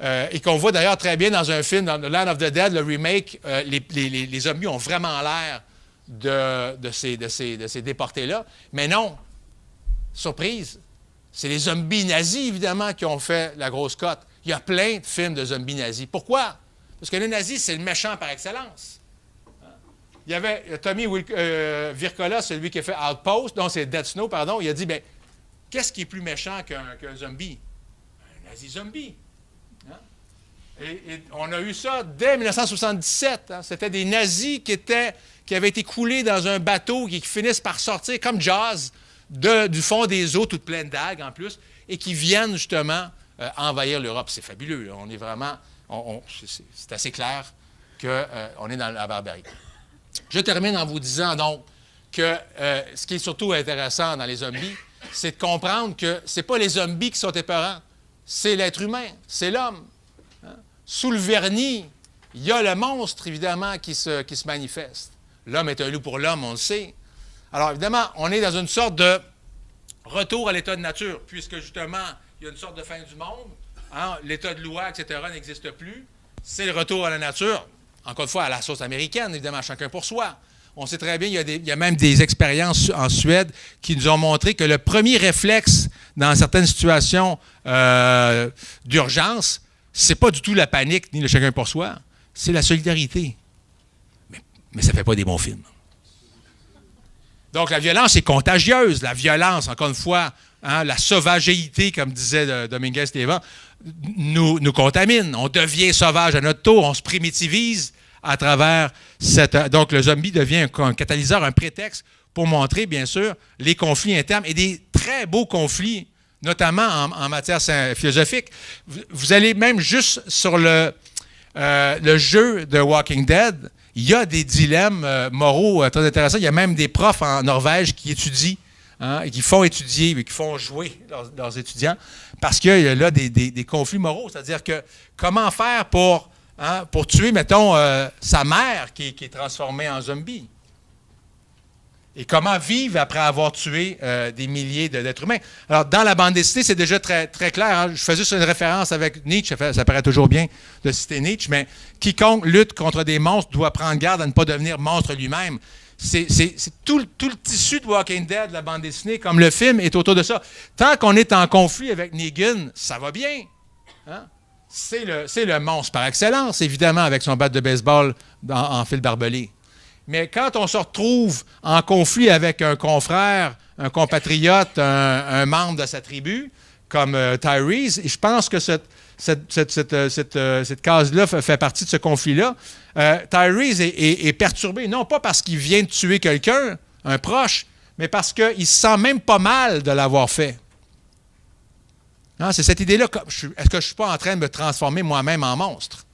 et qu'on voit d'ailleurs très bien dans un film, dans The Land of the Dead, le remake, les zombies ont vraiment l'air de ces déportés-là. Mais non, surprise, c'est les zombies nazis, évidemment, qui ont fait la grosse cote. Il y a plein de films de zombies nazis. Pourquoi? Parce que les nazis, c'est le méchant par excellence. Il y avait Tommy Wirkola, celui qui a fait Outpost, non, c'est Dead Snow, pardon, il a dit, bien, qu'est-ce qui est plus méchant qu'un zombie? Un nazi-zombie. Hein? Et on a eu ça dès 1977. Hein? C'était des nazis qui avaient été coulés dans un bateau et qui finissent par sortir, comme Jaws, du fond des eaux, toutes pleines d'algues en plus, et qui viennent justement envahir l'Europe. C'est fabuleux. Là. On est vraiment... c'est assez clair qu'on est dans la barbarie. Je termine en vous disant donc que ce qui est surtout intéressant dans les zombies, c'est de comprendre que ce n'est pas les zombies qui sont épeurants, c'est l'être humain, c'est l'homme. Hein? Sous le vernis, il y a le monstre, évidemment, qui se manifeste. L'homme est un loup pour l'homme, on le sait. Alors, évidemment, on est dans une sorte de retour à l'état de nature, puisque, justement, il y a une sorte de fin du monde. Hein? L'état de loi, etc., n'existe plus. C'est le retour à la nature, encore une fois, à la sauce américaine, évidemment, chacun pour soi. On sait très bien, il y a même des expériences en Suède qui nous ont montré que le premier réflexe dans certaines situations d'urgence, ce n'est pas du tout la panique ni le chacun pour soi, c'est la solidarité. Mais ça ne fait pas des bons films. Donc, la violence est contagieuse. La violence, encore une fois, hein, la sauvageité, comme disait Dominguez Teva, nous contamine. On devient sauvage à notre tour, on se primitivise à travers donc, le zombie devient un catalyseur, un prétexte pour montrer, bien sûr, les conflits internes et des très beaux conflits, notamment en matière philosophique. Vous allez même juste sur le jeu de Walking Dead, il y a des dilemmes moraux très intéressants. Il y a même des profs en Norvège qui étudient, hein, et qui font étudier, qui font jouer leurs étudiants, parce qu'il y a là des conflits moraux. C'est-à-dire que comment faire pour tuer, mettons, sa mère qui est transformée en zombie? Et comment vivre après avoir tué des milliers d'êtres humains? Alors, dans la bande dessinée, c'est déjà très, très clair. Hein? Je fais juste une référence avec Nietzsche. Ça paraît toujours bien de citer Nietzsche, mais quiconque lutte contre des monstres doit prendre garde à ne pas devenir monstre lui-même. C'est tout le tissu de Walking Dead, la bande dessinée, comme le film, est autour de ça. Tant qu'on est en conflit avec Negan, ça va bien. Hein? C'est le monstre par excellence, évidemment, avec son bat de baseball en fil barbelé. Mais quand on se retrouve en conflit avec un confrère, un compatriote, un membre de sa tribu, comme Tyrese, et je pense que cette case-là fait partie de ce conflit-là, Tyrese est perturbé, non pas parce qu'il vient de tuer quelqu'un, un proche, mais parce qu'il se sent même pas mal de l'avoir fait. Non, c'est cette idée-là. Est-ce que je ne suis pas en train de me transformer moi-même en monstre?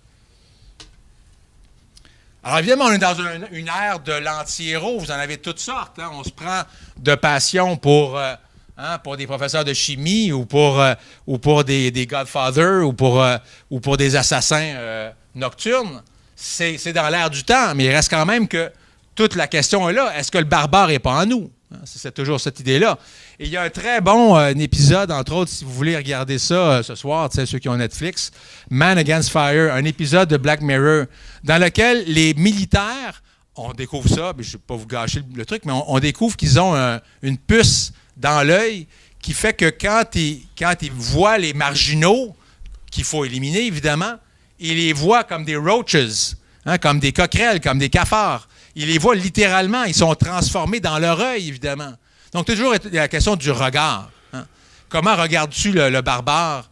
Alors, évidemment, on est dans une ère de l'anti-héros. Vous en avez toutes sortes. Hein? On se prend de passion pour des professeurs de chimie ou pour des Godfathers ou pour des assassins nocturnes. C'est dans l'air du temps, mais il reste quand même que toute la question est là. Est-ce que le barbare n'est pas en nous? C'est toujours cette idée-là. Et il y a un très bon épisode, entre autres, si vous voulez regarder ça ce soir, ceux qui ont Netflix, Man Against Fire, un épisode de Black Mirror, dans lequel les militaires, on découvre ça, mais je ne vais pas vous gâcher le truc, mais on découvre qu'ils ont une puce dans l'œil qui fait que quand ils voient les marginaux, qu'il faut éliminer, évidemment, ils les voient comme des roaches, comme des coquerelles, comme des cafards. Ils les voient littéralement, ils sont transformés dans leur œil, évidemment. Donc, toujours la question du regard. Comment regardes-tu le barbare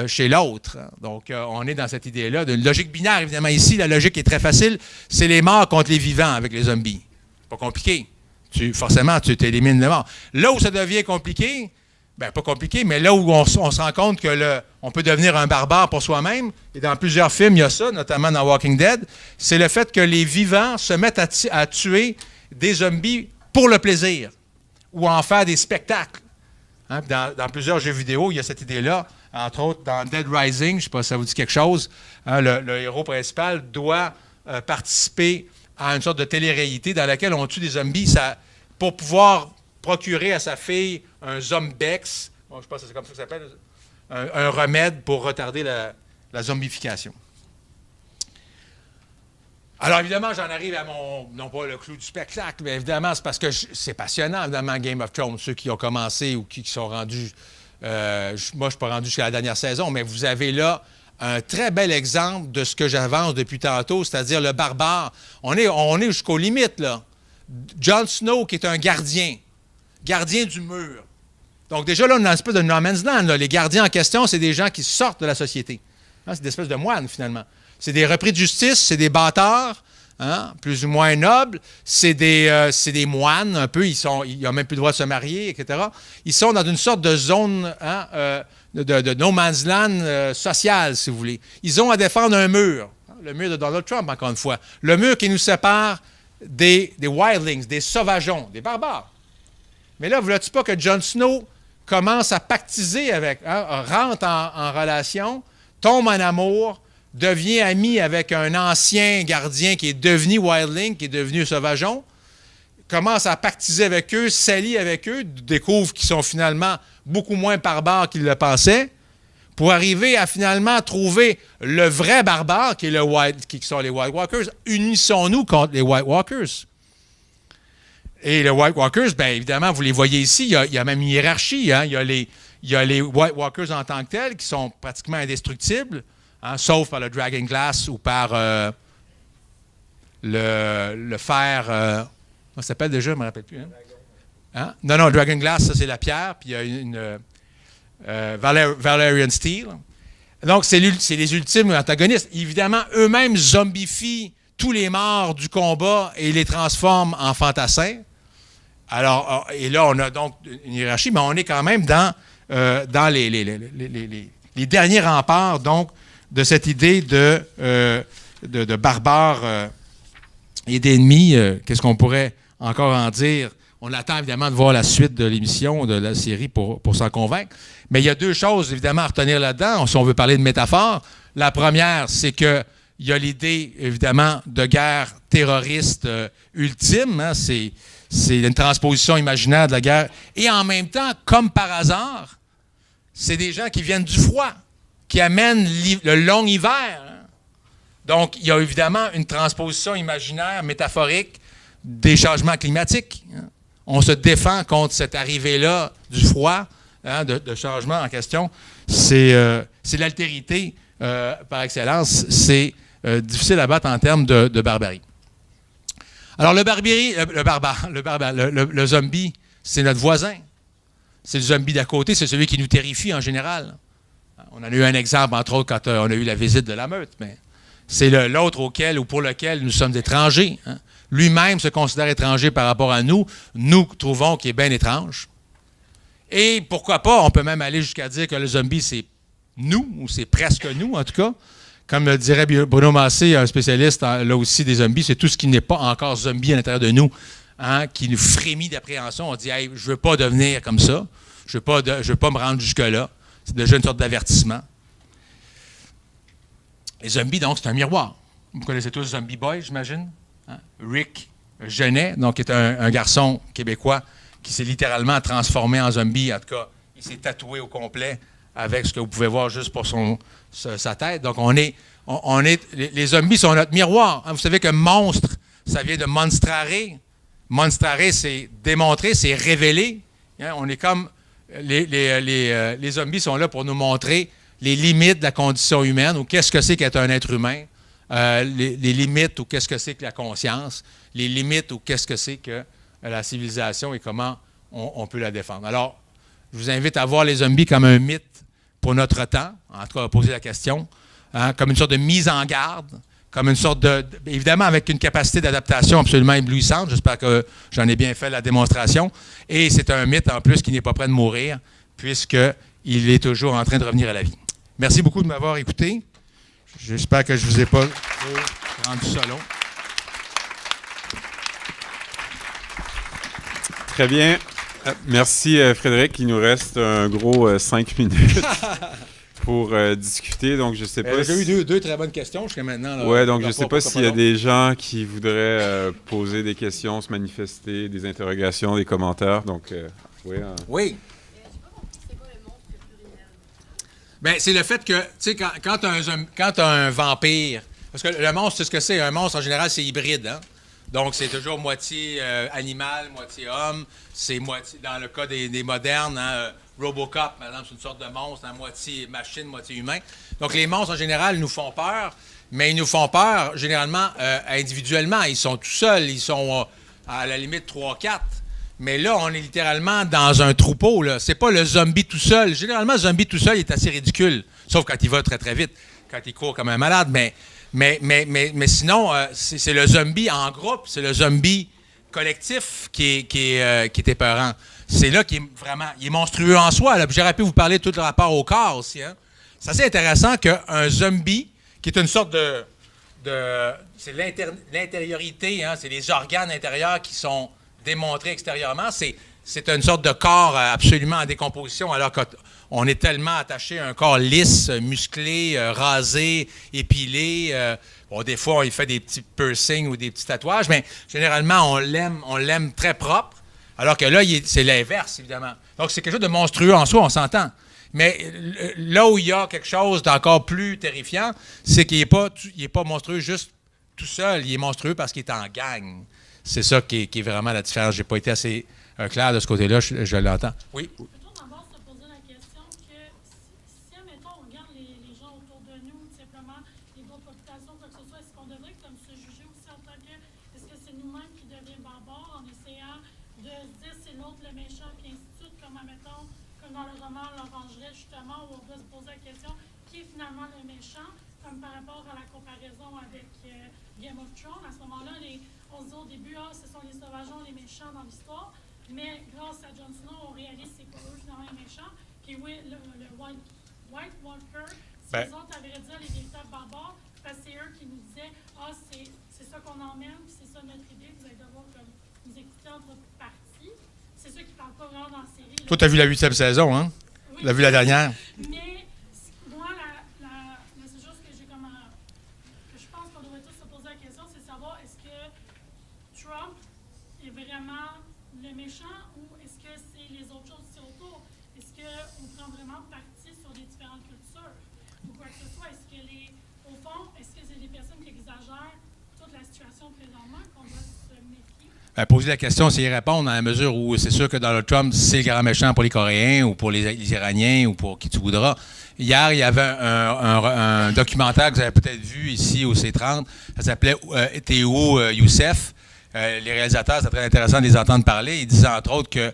chez l'autre? Donc, on est dans cette idée-là d'une logique binaire, évidemment. Ici, la logique est très facile. C'est les morts contre les vivants avec les zombies. C'est pas compliqué. Forcément, tu élimines les morts. Là où ça devient compliqué, bien, pas compliqué, mais là où on se rend compte que on peut devenir un barbare pour soi-même, et dans plusieurs films, il y a ça, notamment dans Walking Dead, c'est le fait que les vivants se mettent à tuer des zombies pour le plaisir, ou à en faire des spectacles. Dans plusieurs jeux vidéo, il y a cette idée-là. Entre autres, dans Dead Rising, je ne sais pas si ça vous dit quelque chose, le héros principal doit participer à une sorte de télé-réalité dans laquelle on tue des zombies pour pouvoir procurer à sa fille un zombex, bon, je pense que c'est comme ça que ça s'appelle, un remède pour retarder la zombification. Alors, évidemment, j'en arrive à non pas le clou du spectacle, mais évidemment, c'est parce que c'est passionnant, évidemment, Game of Thrones, ceux qui ont commencé ou qui sont rendus. Moi, je ne suis pas rendu jusqu'à la dernière saison, mais vous avez là un très bel exemple de ce que j'avance depuis tantôt, c'est-à-dire le barbare. On est jusqu'aux limites, là. Jon Snow, qui est un gardien du mur. Donc, déjà, là, on est dans une espèce de no man's land. Là. Les gardiens en question, c'est des gens qui sortent de la société. C'est des espèces de moines, finalement. C'est des repris de justice, c'est des bâtards, plus ou moins nobles. C'est des moines, un peu. Ils n'ont même plus le droit de se marier, etc. Ils sont dans une sorte de zone de no man's land social, si vous voulez. Ils ont à défendre un mur. Le mur de Donald Trump, encore une fois. Le mur qui nous sépare des wildlings, des sauvageons, des barbares. Mais là, voulais-tu pas que Jon Snow commence à pactiser avec, rentre en relation, tombe en amour, devient ami avec un ancien gardien qui est devenu wildling, qui est devenu sauvageon, commence à pactiser avec eux, s'allie avec eux, découvre qu'ils sont finalement beaucoup moins barbares qu'ils le pensaient, pour arriver à finalement trouver le vrai barbare, qui sont les White Walkers. Unissons-nous contre les White Walkers. Et les White Walkers, bien évidemment, vous les voyez ici, il y a même une hiérarchie. Il y a les White Walkers en tant que tels, qui sont pratiquement indestructibles, sauf par le Dragon Glass ou par le fer... comment ça s'appelle déjà? Je ne me rappelle plus. Non, le Dragon Glass, ça c'est la pierre, puis il y a une... Valerian Steel. Donc, c'est les ultimes antagonistes. Évidemment, eux-mêmes zombifient tous les morts du combat et les transforment en fantassins. Alors, et là, on a donc une hiérarchie, mais on est quand même dans les derniers remparts, donc, de cette idée de barbares et d'ennemis. Qu'est-ce qu'on pourrait encore en dire? On attend évidemment de voir la suite de l'émission, de la série, pour s'en convaincre. Mais il y a deux choses, évidemment, à retenir là-dedans, si on veut parler de métaphore. La première, c'est qu'il y a l'idée, évidemment, de guerre terroriste ultime. C'est une transposition imaginaire de la guerre. Et en même temps, comme par hasard, c'est des gens qui viennent du froid, qui amènent le long hiver. Donc, il y a évidemment une transposition imaginaire, métaphorique, des changements climatiques. On se défend contre cette arrivée-là du froid, de changement en question. C'est l'altérité par excellence. C'est difficile à battre en termes de barbarie. Alors, le zombie, c'est notre voisin. C'est le zombie d'à côté, c'est celui qui nous terrifie en général. On en a eu un exemple, entre autres, quand on a eu la visite de la meute, mais c'est l'autre auquel ou pour lequel nous sommes étrangers. Lui-même se considère étranger par rapport à nous. Nous trouvons qu'il est bien étrange. Et pourquoi pas, on peut même aller jusqu'à dire que le zombie, c'est nous, ou c'est presque nous, en tout cas. Comme le dirait Bruno Massé, un spécialiste là aussi des zombies, c'est tout ce qui n'est pas encore zombie à l'intérieur de nous, qui nous frémit d'appréhension. On dit hey, « je ne veux pas devenir comme ça, je ne veux pas me rendre jusque-là ». C'est déjà une sorte d'avertissement. Les zombies, donc, c'est un miroir. Vous connaissez tous Zombie Boy, j'imagine? Rick Genet, donc qui est un garçon québécois qui s'est littéralement transformé en zombie. En tout cas, il s'est tatoué au complet avec ce que vous pouvez voir juste pour sa tête. Donc, les zombies sont notre miroir. Hein. Vous savez que monstre, ça vient de monstrare. Monstrare, c'est démontrer, c'est révéler. Hein. On est comme... Les zombies sont là pour nous montrer les limites de la condition humaine ou qu'est-ce que c'est qu'être un être humain, les limites ou qu'est-ce que c'est que la conscience, les limites ou qu'est-ce que c'est que la civilisation et comment on peut la défendre. Alors, je vous invite à voir les zombies comme un mythe pour notre temps, en tout cas à poser la question, hein, comme une sorte de mise en garde, comme une sorte évidemment avec une capacité d'adaptation absolument éblouissante. J'espère que j'en ai bien fait la démonstration. Et c'est un mythe en plus qui n'est pas prêt de mourir, puisqu'il est toujours en train de revenir à la vie. Merci beaucoup de m'avoir écouté. J'espère que je ne vous ai pas rendu ça long. Très bien. Merci, Frédéric. Il nous reste un gros 5 minutes pour discuter. Donc, je ne sais pas J'ai eu deux très bonnes questions jusqu'à maintenant. Oui, donc je ne sais pas s'il y a des gens qui voudraient poser des questions, se manifester, des interrogations, des commentaires. Donc, oui. Oui. C'est quoi le monstre pluriel? Bien, c'est le fait que, tu sais, quand tu as un vampire, parce que le monstre, c'est ce que c'est. Un monstre, en général, c'est hybride, hein? Donc, c'est toujours moitié animal, moitié homme. C'est moitié, dans le cas des modernes, hein, Robocop, par exemple, c'est une sorte de monstre, hein, moitié machine, moitié humain. Donc, les monstres, en général, nous font peur, mais ils nous font peur, généralement, individuellement. Ils sont tout seuls, ils sont à la limite 3-4. Mais là, on est littéralement dans un troupeau, là. C'est pas le zombie tout seul. Généralement, le zombie tout seul, il est assez ridicule. Sauf quand il va très, très vite, quand il court comme un malade. Mais sinon, c'est le zombie en groupe, c'est le zombie collectif qui est épeurant. C'est là qu'il est vraiment... Il est monstrueux en soi. J'aurais pu vous parler de tout le rapport au corps aussi. Hein. C'est assez intéressant qu'un zombie, qui est une sorte c'est l'intériorité, hein, c'est les organes intérieurs qui sont démontrés extérieurement. C'est une sorte de corps absolument en décomposition, alors qu'on est tellement attaché à un corps lisse, musclé, rasé, épilé. Bon, des fois, il fait des petits piercings ou des petits tatouages, mais généralement, on l'aime très propre, alors que là, c'est l'inverse, évidemment. Donc, c'est quelque chose de monstrueux en soi, on s'entend. Mais là où il y a quelque chose d'encore plus terrifiant, c'est qu'il n'est pas monstrueux juste tout seul, il est monstrueux parce qu'il est en gang. C'est ça qui est vraiment la différence. Je n'ai pas été assez clair de ce côté-là, je l'entends. Oui? Plutôt d'abord se poser la question que si admettons, on regarde les gens autour de nous, tout simplement, les autres populations, quoi que ce soit, est-ce qu'on devrait comme se juger aussi en tant que... Est-ce que c'est nous-mêmes qui devions barbares en essayant de se dire c'est l'autre le méchant, puis ainsi de suite, comme admettons, comme dans le roman L'Orangerie, justement, où on doit se poser la question qui est finalement le méchant, comme par rapport à la comparaison avec Game of Thrones. À ce moment-là, on se dit au début, ce sont les sauvageons, les méchants dans l'histoire. Mais grâce à Jon Snow, on réalise que c'est pas eux finalement les méchants. Puis oui, le White Walker, c'est eux autres, à vrai dire, les véritables barbares, parce que c'est eux qui nous disaient c'est ça qu'on emmène, puis c'est ça notre idée, vous allez devoir comme, nous écouter entre parties. C'est ceux qui ne parlent pas vraiment dans la série. Toi, tu as vu la 8e saison, hein? Oui, tu as vu la dernière? Mais moi, la seule chose que j'ai comme que je pense qu'on devrait tous se poser la question, c'est de savoir est-ce que Trump est vraiment le méchant ou est-ce que c'est les autres choses qui sont autour? Est-ce qu'on prend vraiment parti sur les différentes cultures ou quoi que ce soit? Est-ce que au fond, est-ce que c'est des personnes qui exagèrent toute la situation présentement qu'on doit se méfier? Poser la question, c'est y répondre dans la mesure où c'est sûr que Donald Trump, c'est le grand méchant pour les Coréens ou pour les Iraniens ou pour qui tu voudras. Hier, il y avait un documentaire que vous avez peut-être vu ici au C30. Ça s'appelait Théo Youssef. Les réalisateurs, c'est très intéressant de les entendre parler. Ils disaient entre autres que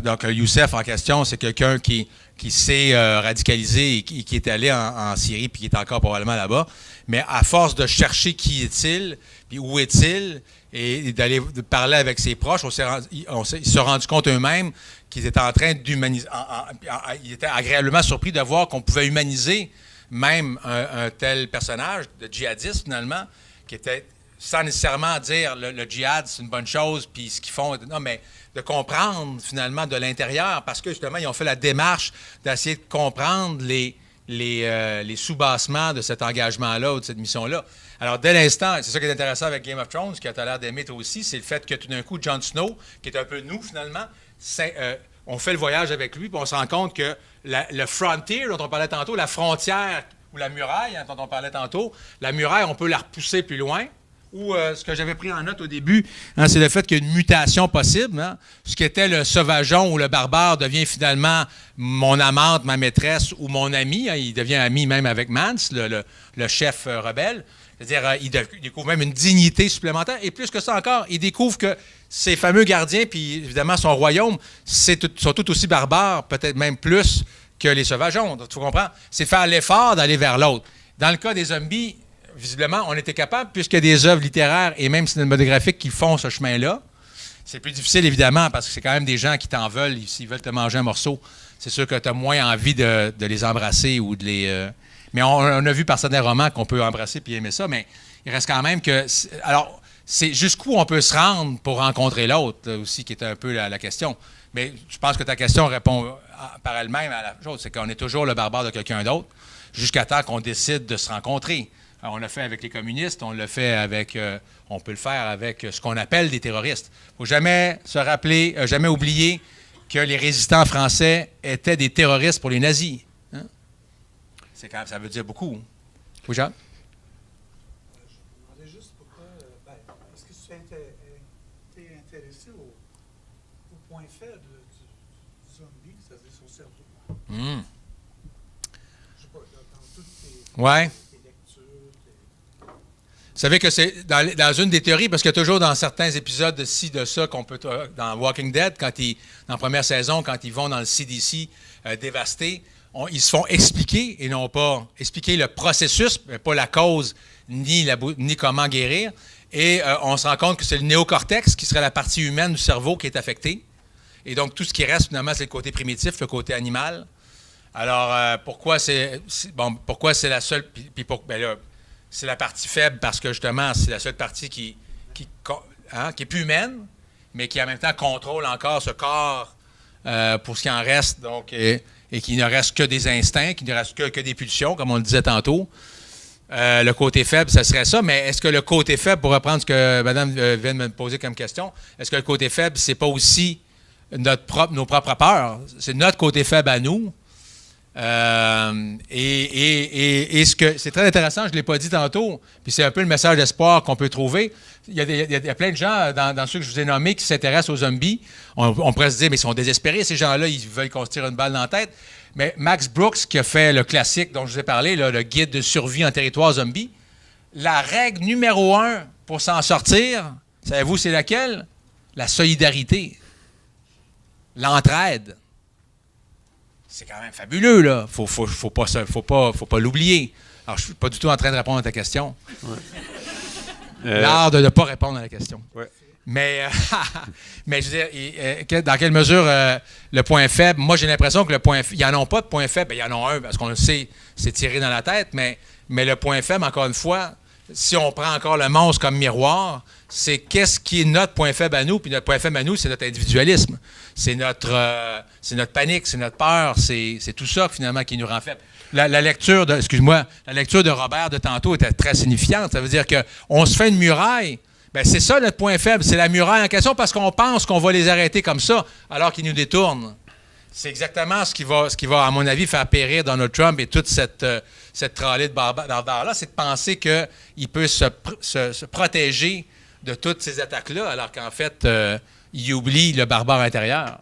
donc Youssef en question, c'est quelqu'un qui s'est radicalisé et qui est allé en Syrie puis qui est encore probablement là-bas. Mais à force de chercher qui est-il, puis où est-il, et d'aller parler avec ses proches, ils se sont rendus compte eux-mêmes qu'ils étaient en train d'humaniser. Ils étaient agréablement surpris de voir qu'on pouvait humaniser même un tel personnage de djihadiste, finalement, qui était, sans nécessairement dire le djihad, c'est une bonne chose, puis ce qu'ils font, non, mais de comprendre, finalement, de l'intérieur, parce que, justement, ils ont fait la démarche d'essayer de comprendre les sous-bassements de cet engagement-là ou de cette mission-là. Alors, dès l'instant, c'est ça qui est intéressant avec Game of Thrones, que tu as l'air d'aimer toi aussi, c'est le fait que tout d'un coup, Jon Snow, qui est un peu nous finalement, on fait le voyage avec lui, puis on se rend compte que le frontier dont on parlait tantôt, la frontière ou la muraille dont on parlait tantôt, la muraille, on peut la repousser plus loin. Ou ce que j'avais pris en note au début, c'est le fait qu'il y a une mutation possible. Ce qui était le sauvageon ou le barbare devient finalement mon amante, ma maîtresse ou mon ami. Il devient ami même avec Mance, le chef rebelle. C'est-à-dire, il découvre même une dignité supplémentaire. Et plus que ça encore, il découvre que ces fameux gardiens, puis évidemment son royaume, sont tout aussi barbares, peut-être même plus que les sauvageons. Donc, tu comprends? C'est faire l'effort d'aller vers l'autre. Dans le cas des zombies, visiblement, on était capable, puisqu'il y a des œuvres littéraires et même cinématographiques qui font ce chemin-là. C'est plus difficile, évidemment, parce que c'est quand même des gens qui t'en veulent. S'ils veulent te manger un morceau, c'est sûr que tu as moins envie de les embrasser ou de les... Mais on a vu par certains romans qu'on peut embrasser puis aimer ça, mais il reste quand même que... Alors, c'est jusqu'où on peut se rendre pour rencontrer l'autre, aussi, qui est un peu la question. Mais je pense que ta question répond par elle-même à la chose. C'est qu'on est toujours le barbare de quelqu'un d'autre jusqu'à temps qu'on décide de se rencontrer. Alors, on l'a fait avec les communistes, on l'a fait avec, on peut le faire avec ce qu'on appelle des terroristes. Il ne faut jamais se rappeler, jamais oublier que les résistants français étaient des terroristes pour les nazis. Hein? C'est quand même, ça veut dire beaucoup. Oui, Jean? Je me demandais juste pourquoi, est-ce que tu t'es intéressé au point faible du zombie, c'est-à-dire son cerveau? Mm. Je sais pas, dans toutes Ouais. tes lectures, Vous savez que c'est dans une des théories, parce qu'il y a toujours dans certains épisodes de ci, de ça, qu'on peut. Dans Walking Dead, dans la première saison, quand ils vont dans le CDC dévasté, ils se font expliquer, et non pas expliquer le processus, mais pas la cause, ni comment guérir. Et on se rend compte que c'est le néocortex, qui serait la partie humaine du cerveau, qui est affectée. Et donc, tout ce qui reste, finalement, c'est le côté primitif, le côté animal. Alors, pourquoi c'est la seule. Ben là, c'est la partie faible parce que, justement, c'est la seule partie qui est plus humaine, mais qui, en même temps, contrôle encore ce corps pour ce qui en reste, donc, et qui ne reste que des instincts, qui ne reste que des pulsions, comme on le disait tantôt. Le côté faible, ça serait ça, mais est-ce que le côté faible, pour reprendre ce que Mme vient de me poser comme question, est-ce que le côté faible, c'est pas aussi nos propres peurs? C'est notre côté faible à nous. Et c'est très intéressant, je ne l'ai pas dit tantôt, puis c'est un peu le message d'espoir qu'on peut trouver. Il y a plein de gens dans ceux que je vous ai nommés qui s'intéressent aux zombies. On pourrait se dire, mais ils sont désespérés, ces gens-là, ils veulent qu'on se tire une balle dans la tête. Mais Max Brooks, qui a fait le classique dont je vous ai parlé, là, le guide de survie en territoire zombie, la règle numéro 1 pour s'en sortir, savez-vous c'est laquelle? La solidarité, l'entraide. C'est quand même fabuleux, là. Faut pas l'oublier. Alors, je suis pas du tout en train de répondre à ta question. Ouais. L'art de ne pas répondre à la question. Ouais. Mais je veux dire, dans quelle mesure le point faible, moi j'ai l'impression que le point faible, ils n'en ont pas de point faible, il y en a un parce qu'on le sait, c'est tiré dans la tête, mais le point faible, encore une fois, si on prend encore le monstre comme miroir, c'est qu'est-ce qui est notre point faible à nous, puis notre point faible à nous, c'est notre individualisme, c'est notre panique, c'est notre peur, c'est tout ça finalement qui nous rend faibles. La lecture de Robert de tantôt était très signifiante, ça veut dire qu'on se fait une muraille. Bien, c'est ça notre point faible, c'est la muraille en question parce qu'on pense qu'on va les arrêter comme ça alors qu'ils nous détournent. C'est exactement ce qui va, à mon avis, faire périr Donald Trump et toute cette tralée de barbares-là, c'est de penser qu'il peut se protéger de toutes ces attaques-là alors qu'en fait, il oublie le barbare intérieur.